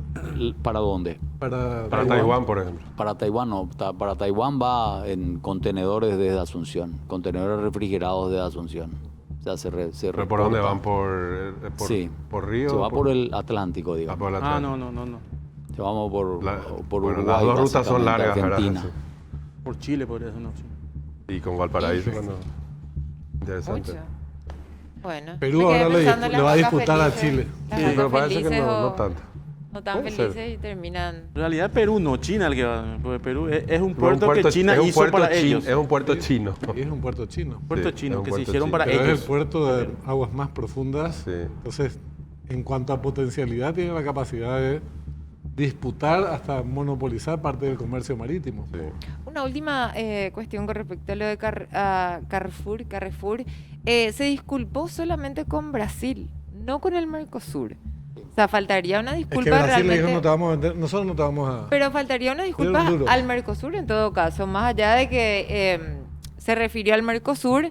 ¿Para dónde? Para Taiwán, por ejemplo. Para Taiwán no. Para Taiwán va en contenedores desde Asunción, contenedores refrigerados desde Asunción. O sea, ¿Pero por dónde van? Sí. ¿Por río? Se va por el Atlántico, digamos. Por el Atlántico. No. Se vamos por Uruguay. Las dos rutas son largas, Argentina. ¿verdad? Por Chile podría ser una opción. Y con Valparaíso. Interesante. Mucho. Bueno. Perú me quedé ahora pensando en le las va a vacas disputar a felices, Chile. las Sí, vacas pero parece que felices no o tanto. no tan Puede ser. felices y terminan. En realidad Perú no, China el que va. Porque Perú es un Es puerto que China hizo para ellos. Es un puerto chino. Y es un puerto chino. Puerto Sí, chino es un que se puerto hicieron chino. para Pero ellos. es el puerto de aguas más profundas. Sí. Entonces, en cuanto a potencialidad, tiene la capacidad de disputar hasta monopolizar parte del comercio marítimo. Sí. Una última cuestión con respecto a lo de Carrefour. Se disculpó solamente con Brasil, no con el Mercosur. O sea, faltaría una Es disculpa que Brasil le realmente. dijo, no te vamos a vender, nosotros no te vamos a... Pero faltaría una disculpa Dieron duro. al Mercosur en todo caso, más allá de que se refirió al Mercosur,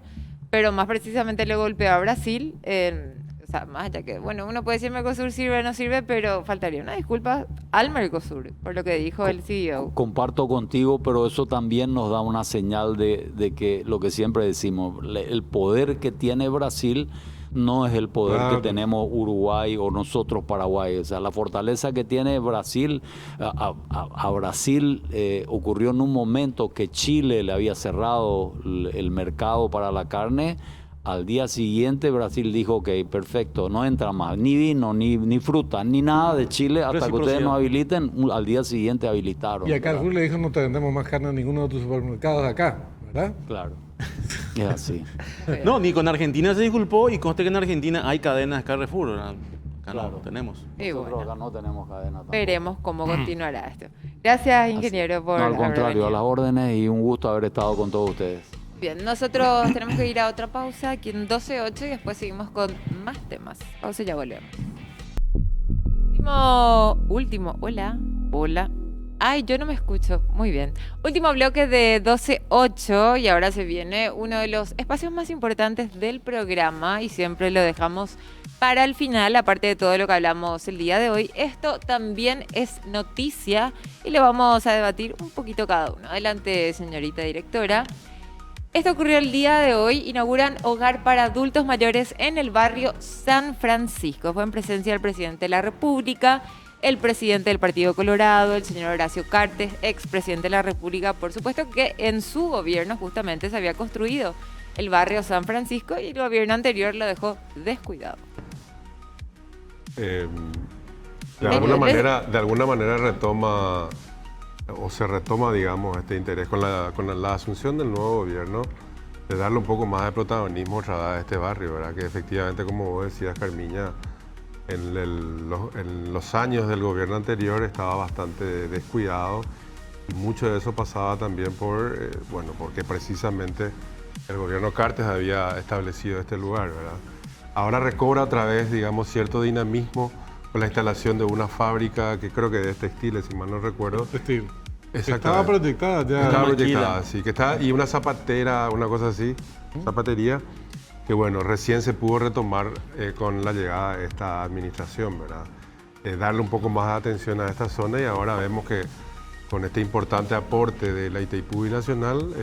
pero más precisamente le golpeó a Brasil. O sea, más allá que, bueno, uno puede decir Mercosur sirve o no sirve, pero faltaría una disculpa al Mercosur por lo que dijo el CEO. Comparto contigo, pero eso también nos da una señal de que lo que siempre decimos, el poder que tiene Brasil no es el poder Claro. que tenemos Uruguay o nosotros Paraguay. O sea, la fortaleza que tiene Brasil, a Brasil ocurrió en un momento que Chile le había cerrado el mercado para la carne. Al día siguiente Brasil dijo, ok, perfecto, no entra más ni vino, ni fruta, ni nada de Chile hasta que ustedes nos habiliten. Al día siguiente habilitaron. Y a ¿verdad? Carrefour le dijo, no te vendemos más carne en ninguno de tus supermercados acá, ¿verdad? Claro, es así. No, ni con Argentina se disculpó y conste que en Argentina hay cadenas Carrefour. ¿verdad? Acá Claro. no tenemos. Y Nosotros bueno, acá no tenemos cadena tampoco. veremos cómo continuará esto. Gracias, ingeniero, por No, al haber contrario, venido. a las órdenes y un gusto haber estado con todos ustedes. Bien, nosotros tenemos que ir a otra pausa aquí en 12:08 y después seguimos con más temas. Pausa y ya volvemos. Último, hola. Ay, yo no me escucho. Muy bien. Último bloque de 12:08 y ahora se viene uno de los espacios más importantes del programa y siempre lo dejamos para el final, aparte de todo lo que hablamos el día de hoy. Esto también es noticia y le vamos a debatir un poquito cada uno. Adelante, señorita directora. Esto ocurrió el día de hoy. Inauguran hogar para adultos mayores en el barrio San Francisco. Fue en presencia del presidente de la República, el presidente del Partido Colorado, el señor Horacio Cartes, expresidente de la República. Por supuesto que en su gobierno justamente se había construido el barrio San Francisco y el gobierno anterior lo dejó descuidado. De alguna manera retoma o se retoma, digamos, este interés con la asunción del nuevo gobierno de darle un poco más de protagonismo otra vez a este barrio, ¿verdad? Que efectivamente, como vos decías, Carmiña, en los años del gobierno anterior estaba bastante descuidado y mucho de eso pasaba también porque precisamente el gobierno Cartes había establecido este lugar, ¿verdad? Ahora recobra otra vez, digamos, cierto dinamismo con la instalación de una fábrica que creo que de textiles, si mal no recuerdo. Textil. Exactamente. Estaba proyectada ya. Estaba Maquila. proyectada, sí, que está, y una zapatera, una cosa así, zapatería. bueno, recién se pudo retomar con la llegada de esta administración, ¿verdad? Darle un poco más de atención a esta zona y ahora vemos que con este importante aporte de la Itaipú Binacional se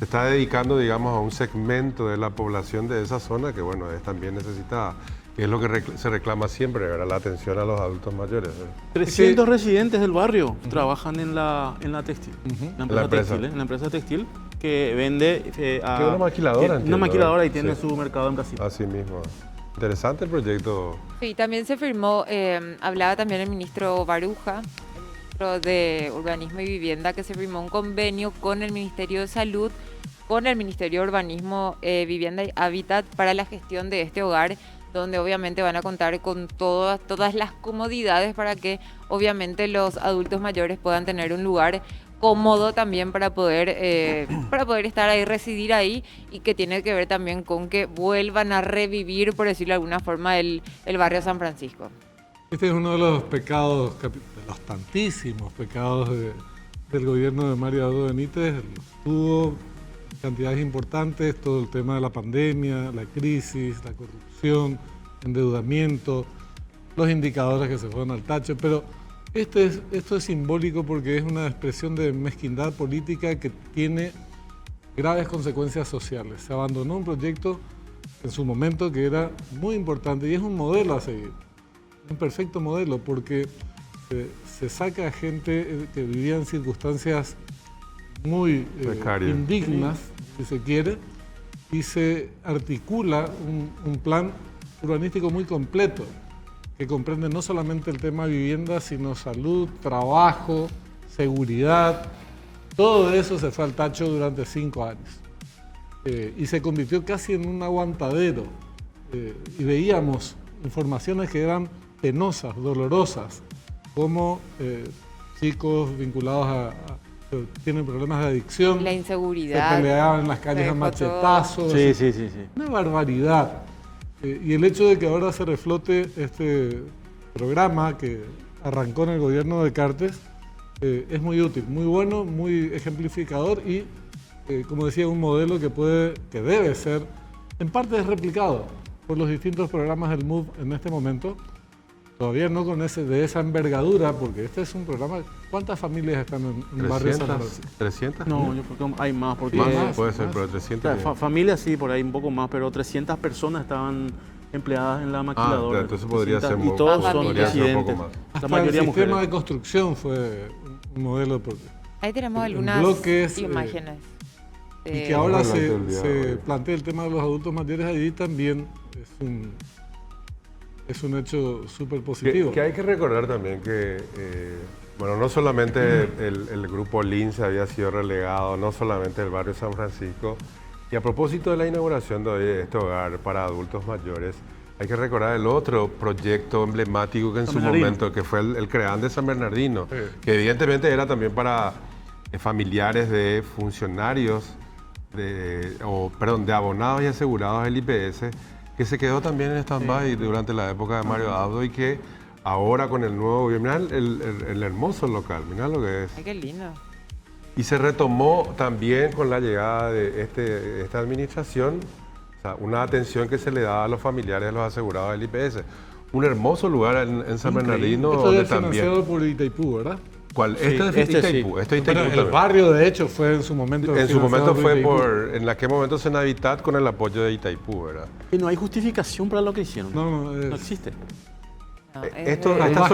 está dedicando, digamos, a un segmento de la población de esa zona que, bueno, es también necesitada, que es lo que se reclama siempre, ¿verdad? La atención a los adultos mayores. 300 residentes del barrio trabajan en la textil, en la empresa textil que vende a... Que una maquiladora, una maquiladora y sí. tiene su mercado en Brasil. Así mismo. Interesante el proyecto. Sí, también se firmó, hablaba también el ministro Baruja, el ministro de Urbanismo y Vivienda, que se firmó un convenio con el Ministerio de Salud, con el Ministerio de Urbanismo, Vivienda y Hábitat para la gestión de este hogar, donde obviamente van a contar con todas las comodidades para que obviamente los adultos mayores puedan tener un lugar cómodo también para poder estar ahí, residir ahí, y que tiene que ver también con que vuelvan a revivir, por decirlo de alguna forma, el barrio San Francisco. Este es uno de los pecados, de los tantísimos pecados del gobierno de Mario Abdo Benítez. Tuvo cantidades importantes, todo el tema de la pandemia, la crisis, la corrupción, endeudamiento, los indicadores que se fueron al tacho, pero esto es simbólico porque es una expresión de mezquindad política que tiene graves consecuencias sociales. Se abandonó un proyecto en su momento que era muy importante y es un modelo a seguir, un perfecto modelo, porque se saca a gente que vivía en circunstancias muy indignas, si se quiere, y se articula un plan urbanístico muy completo, que comprende no solamente el tema vivienda, sino salud, trabajo, seguridad. Todo eso se fue al tacho durante 5 años. Y se convirtió casi en un aguantadero. Y veíamos informaciones que eran penosas, dolorosas, como chicos vinculados que tienen problemas de adicción. La inseguridad. Se peleaban en las calles a machetazos. Sí. Una barbaridad. Y el hecho de que ahora se reflote este programa que arrancó en el gobierno de Cartes es muy útil, muy bueno, muy ejemplificador y, como decía, un modelo que debe ser, en parte es replicado por los distintos programas del MOVE en este momento. Todavía no de esa envergadura, porque este es un programa... ¿Cuántas familias están en barrio San Francisco? ¿300? No, yo creo que hay más. Porque Más puede ser, pero 300. Familias sí, por ahí un poco más, pero 300 personas estaban empleadas en la maquiladora. Entonces podría ser y todos son podría ser un poco residentes. más. La Hasta mayoría el sistema mujeres. de construcción fue un modelo... Ahí tenemos en algunas bloques, imágenes. Y que ahora Ojalá que el día de se hoy. plantea el tema de los adultos mayores allí también es un hecho súper positivo. Que hay que recordar también que, no solamente el grupo Lince había sido relegado, no solamente el barrio San Francisco. Y a propósito de la inauguración de este hogar para adultos mayores, hay que recordar el otro proyecto emblemático que en su momento, que fue el CREAN de San Bernardino, que evidentemente era también para familiares de funcionarios, de abonados y asegurados del IPS, que se quedó también en stand-by durante la época de Mario Abdo y que ahora con el nuevo gobierno, mirá el hermoso local, mirá lo que es. Ay, qué lindo. Y se retomó también con la llegada de esta administración, o sea, una atención que se le da a los familiares de los asegurados del IPS. Un hermoso lugar en San Bernardino. Esto donde es financiado por Itaipú, ¿verdad? ¿Cuál? Sí, Este es Itaipú. sí. Este es Pero Itaipú el barrio, de hecho, fue en su momento En su momento financiado fue Itaipú. en aquel momento Senavitat con el apoyo de Itaipú, ¿verdad? Y no hay justificación para lo que hicieron. No, No existe. No, es Estas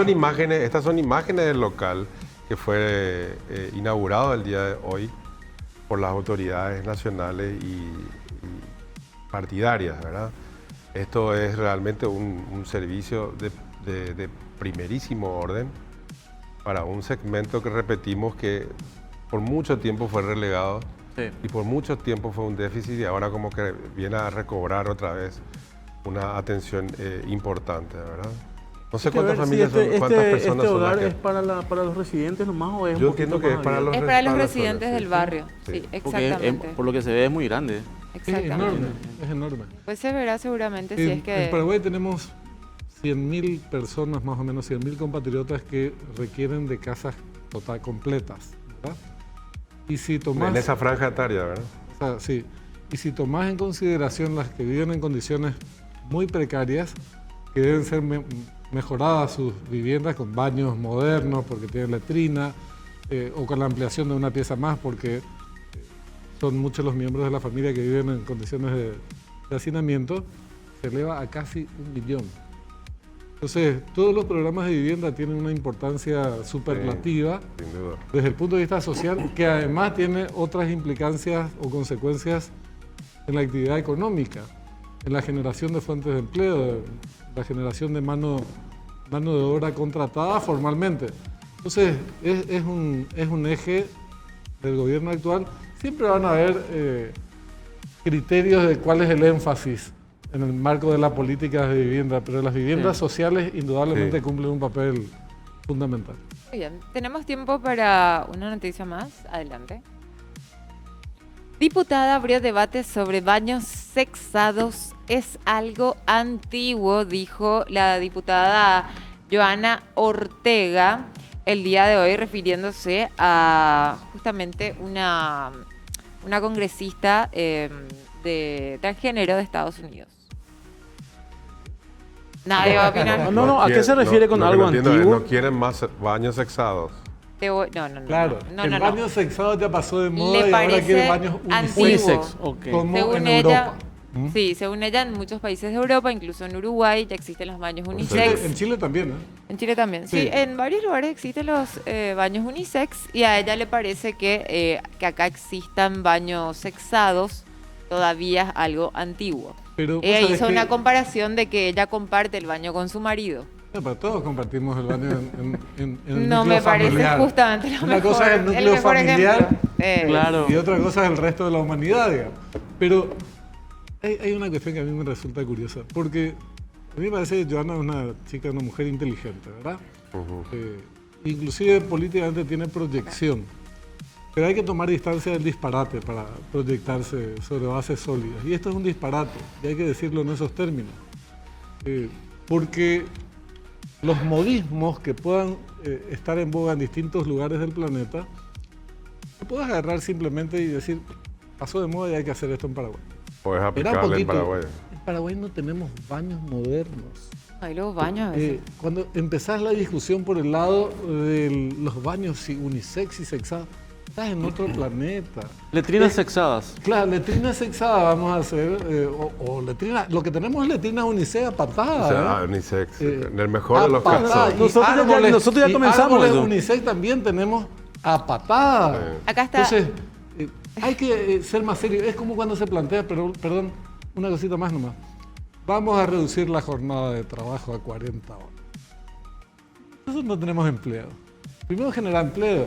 son imágenes del local que fue inaugurado el día de hoy por las autoridades nacionales y partidarias, ¿verdad? Esto es realmente un servicio de primerísimo orden para un segmento que repetimos que por mucho tiempo fue relegado y por mucho tiempo fue un déficit y ahora como que viene a recobrar otra vez una atención importante, ¿verdad? No sé cuántas familias cuántas personas ¿Este son hogar las que... es para los residentes nomás o es Yo un poquito entiendo que es más para abierto? los para los personas, residentes sí. del barrio. Sí, Sí. Porque exactamente. por lo que se ve es muy grande. Es Exactamente. enorme, es enorme. Pues se verá seguramente si es En que... Paraguay tenemos 100.000 personas, más o menos 100.000 compatriotas que requieren de casas completas, ¿verdad? Y si tomás... En esa franja etaria, ¿verdad? O sea, sí. Y si tomás en consideración las que viven en condiciones muy precarias, que deben ser mejoradas sus viviendas con baños modernos porque tienen letrina, o con la ampliación de una pieza más porque son muchos los miembros de la familia que viven en condiciones de hacinamiento, se eleva a casi 1 millón. Entonces, todos los programas de vivienda tienen una importancia superlativa desde el punto de vista social, que además tiene otras implicancias o consecuencias en la actividad económica, en la generación de fuentes de empleo, la generación de mano de obra contratada formalmente. Entonces, es un eje del gobierno actual. Siempre van a haber criterios de cuál es el énfasis en el marco de las políticas de vivienda, pero las viviendas sociales indudablemente cumplen un papel fundamental. Muy bien, tenemos tiempo para una noticia más. Adelante. Diputada abrió debate sobre baños sexados. Es algo antiguo, dijo la diputada Joana Ortega el día de hoy, refiriéndose a justamente una congresista de transgénero de Estados Unidos. Nadie va a opinar. No, ¿a qué se refiere con algo antiguo? No quieren más baños sexados. No. Claro, el baño sexado ya pasó de moda Le y ahora quiere parece baños antiguo. Unisex, ok. como Según en ella, Europa. sí, según ella, en muchos países de Europa, incluso en Uruguay, ya existen los baños unisex. En Chile también, ¿eh? En Chile también, sí. Sí. En varios lugares existen los baños unisex y a ella le parece que acá existan baños sexados todavía es algo antiguo. Pero vos Ella sabés hizo que- una comparación de que ella comparte el baño con su marido. Pero todos compartimos el baño en el No núcleo me parece familiar. justamente lo Una mejor, cosa es el núcleo mejor familiar ejemplo. Claro. y otra cosa es el resto de la humanidad, digamos. Pero hay una cuestión que a mí me resulta curiosa, porque a mí me parece que Joana es una chica, una mujer inteligente, ¿verdad? Inclusive políticamente tiene proyección, pero hay que tomar distancia del disparate para proyectarse sobre bases sólidas. Y esto es un disparate, y hay que decirlo en esos términos. Porque los modismos que puedan estar en boga en distintos lugares del planeta, no puedes agarrar simplemente y decir, pasó de moda y hay que hacer esto en Paraguay. O es Espera un aplicable en poquito, Paraguay. en Paraguay no tenemos baños modernos. Hay los baños a veces. Cuando empezás la discusión por el lado de los baños unisex y sexados, estás en otro planeta. Letrinas sexadas. Claro, letrina sexada vamos a hacer, o letrina, lo que tenemos es letrina unisex a patada. O sea, ¿eh? unisex, en el mejor de los a patada. casos. Y Nosotros ya y comenzamos árboles eso. unisex también tenemos a patada. Acá está. Entonces, hay que ser más serio. Es como cuando se plantea, pero, perdón, una cosita más nomás. Vamos a reducir la jornada de trabajo a 40 horas. Nosotros no tenemos empleo. Primero generar empleo.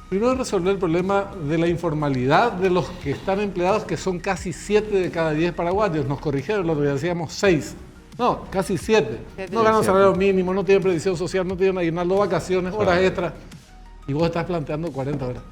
Primero resolver el problema de la informalidad de los que están empleados, que son casi 7 de cada 10 paraguayos. Nos corrigieron, lo que decíamos 6. No, casi 7. No ganan salario mínimo, no tienen previsión social, no tienen aguinaldo, vacaciones, horas extras. Y vos estás planteando 40 horas.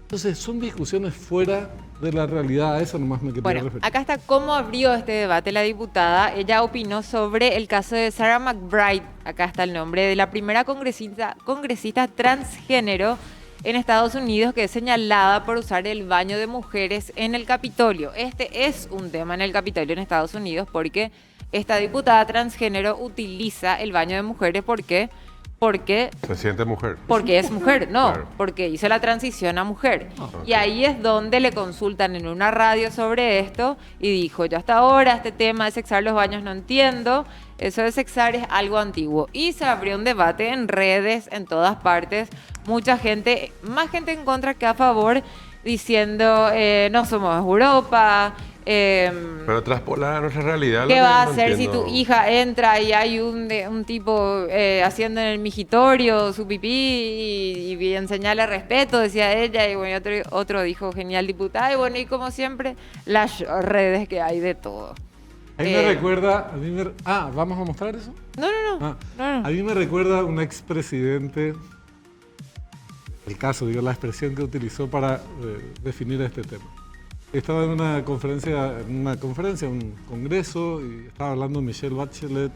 Entonces, son discusiones fuera de la realidad. A eso nomás me quería Bueno, referir. acá está cómo abrió este debate la diputada. Ella opinó sobre el caso de Sarah McBride, acá está el nombre, de la primera congresista transgénero en Estados Unidos que es señalada por usar el baño de mujeres en el Capitolio. Este es un tema en el Capitolio en Estados Unidos porque esta diputada transgénero utiliza el baño de mujeres porque Se siente mujer. porque es mujer, no, Claro. porque hizo la transición a mujer. Y ahí es donde le consultan en una radio sobre esto y dijo, yo hasta ahora este tema de sexar los baños no entiendo, eso de sexar es algo antiguo. Y se abrió un debate en redes, en todas partes, mucha gente, más gente en contra que a favor, diciendo, no somos Europa. Pero traspolar a nuestra realidad. lo ¿Qué que va a no hacer si entiendo. tu hija entra y hay un tipo haciendo en el migitorio su pipí y enseñarle respeto, decía ella, y bueno, otro dijo, genial diputada, y bueno, y como siempre, las redes que hay de todo. A mí me recuerda, ¿vamos a mostrar eso? No. A mí me recuerda un expresidente, el caso, digo, la expresión que utilizó para definir este tema. Estaba en una conferencia, un congreso, y estaba hablando Michelle Bachelet,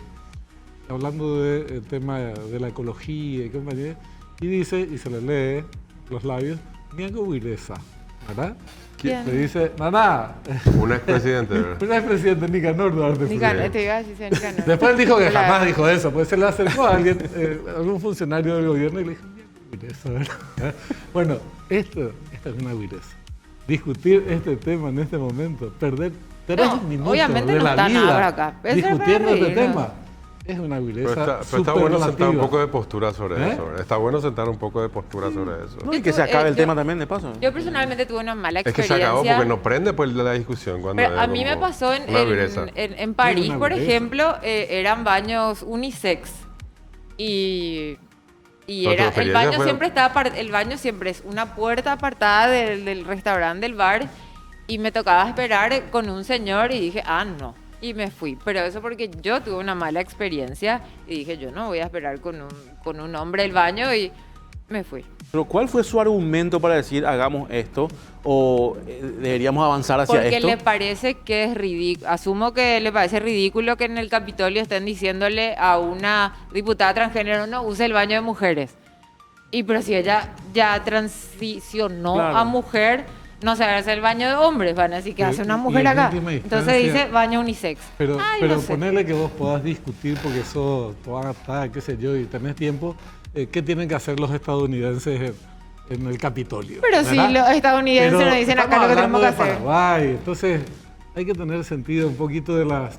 hablando del tema de la ecología y compañía, y dice, y se le lee los labios, Miango Huiresa, ¿verdad? ¿Quién? Le dice, mamá, Un expresidente, ¿verdad? un expresidente Nicanor Duarte. Nicanor, te iba a decir Nicanor. Después él dijo que Claro. jamás dijo eso, pues se le acercó a alguien, algún funcionario del gobierno y le dijo, mira, eso, ¿verdad? Bueno, esto es una virez. Discutir este tema en este momento, perder 3 No, minutos obviamente de no la está vida nada acá. Eso es discutiendo para este reír, ¿no? tema, es una Pero vileza está bueno sentar un superlativa. poco de postura sobre ¿Eh? eso. ¿Verdad? Está bueno sentar un poco de postura sobre eso. No, y que se acabe el tema también, de paso. Yo personalmente tuve una mala Es que experiencia. se acabó porque no prende pues la discusión. Cuando Pero es a mí me como pasó una vireza. en París, Una por vireza. ejemplo, eran baños unisex. Y Pero tu era, el experiencia baño fue- siempre estaba el baño siempre es una puerta apartada del restaurante, del bar, y me tocaba esperar con un señor y dije, ah, no. Y me fui. Pero eso porque yo tuve una mala experiencia y dije, yo no voy a esperar con un hombre el baño y me fui. Pero ¿cuál fue su argumento para decir hagamos esto o deberíamos avanzar hacia Porque esto? le parece que es ridículo. Asumo que le parece ridículo que en el Capitolio estén diciéndole a una diputada transgénero no use el baño de mujeres. Y pero si ella ya transicionó Claro. a mujer, no se hace el baño de hombres, van así que Y- hace una y mujer en acá. última Entonces instancia- dice baño unisex. Pero, Ay, pero no sé. ponerle que vos podás discutir porque sos toda gastada, qué sé yo, y tenés tiempo, ¿qué tienen que hacer los estadounidenses en el Capitolio? Pero sí, ¿verdad? los estadounidenses Pero nos dicen acá estamos lo que tenemos que hablando de hacer. Paraguay, entonces hay que tener sentido un poquito de las,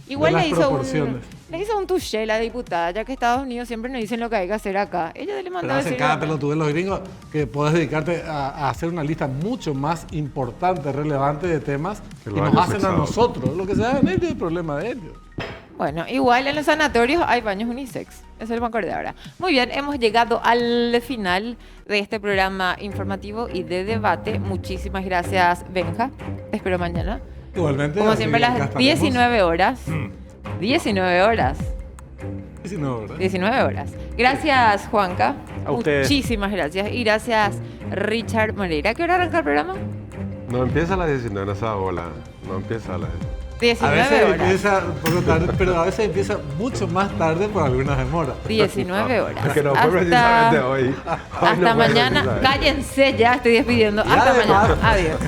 Igual de las le hizo, proporciones. le hizo un touché la diputada, ya que Estados Unidos siempre nos dicen lo que hay que hacer acá. Ella le mandó Pero a hacen decir cada acá. pelotudez los gringos que podés dedicarte a hacer una lista mucho más importante, relevante de temas Que y lo nos hayan hacen a fixado. nosotros. Lo que se haga en ellos es el problema de ellos. Bueno, igual en los sanatorios hay baños unisex. Eso lo me acordé ahora. Muy bien, hemos llegado al final de este programa informativo y de debate. Muchísimas gracias, Benja. Te espero mañana. Igualmente. Como así siempre, a acá las estaremos. 19 horas. 19 horas. 19, ¿verdad? 19 horas. Gracias, Juanca. A ustedes. Muchísimas gracias. Y gracias, Richard Moreira. ¿A qué hora arranca el programa? No empieza a las 19 en esa bola. No empieza a las... 19 A veces horas. empieza un poco tarde, pero a veces empieza mucho más tarde por algunas demoras. 19 horas. Es que no fue precisamente hoy. Hoy no Hasta fue mañana. precisamente. Cállense ya, estoy despidiendo. Y Hasta además- mañana. Adiós.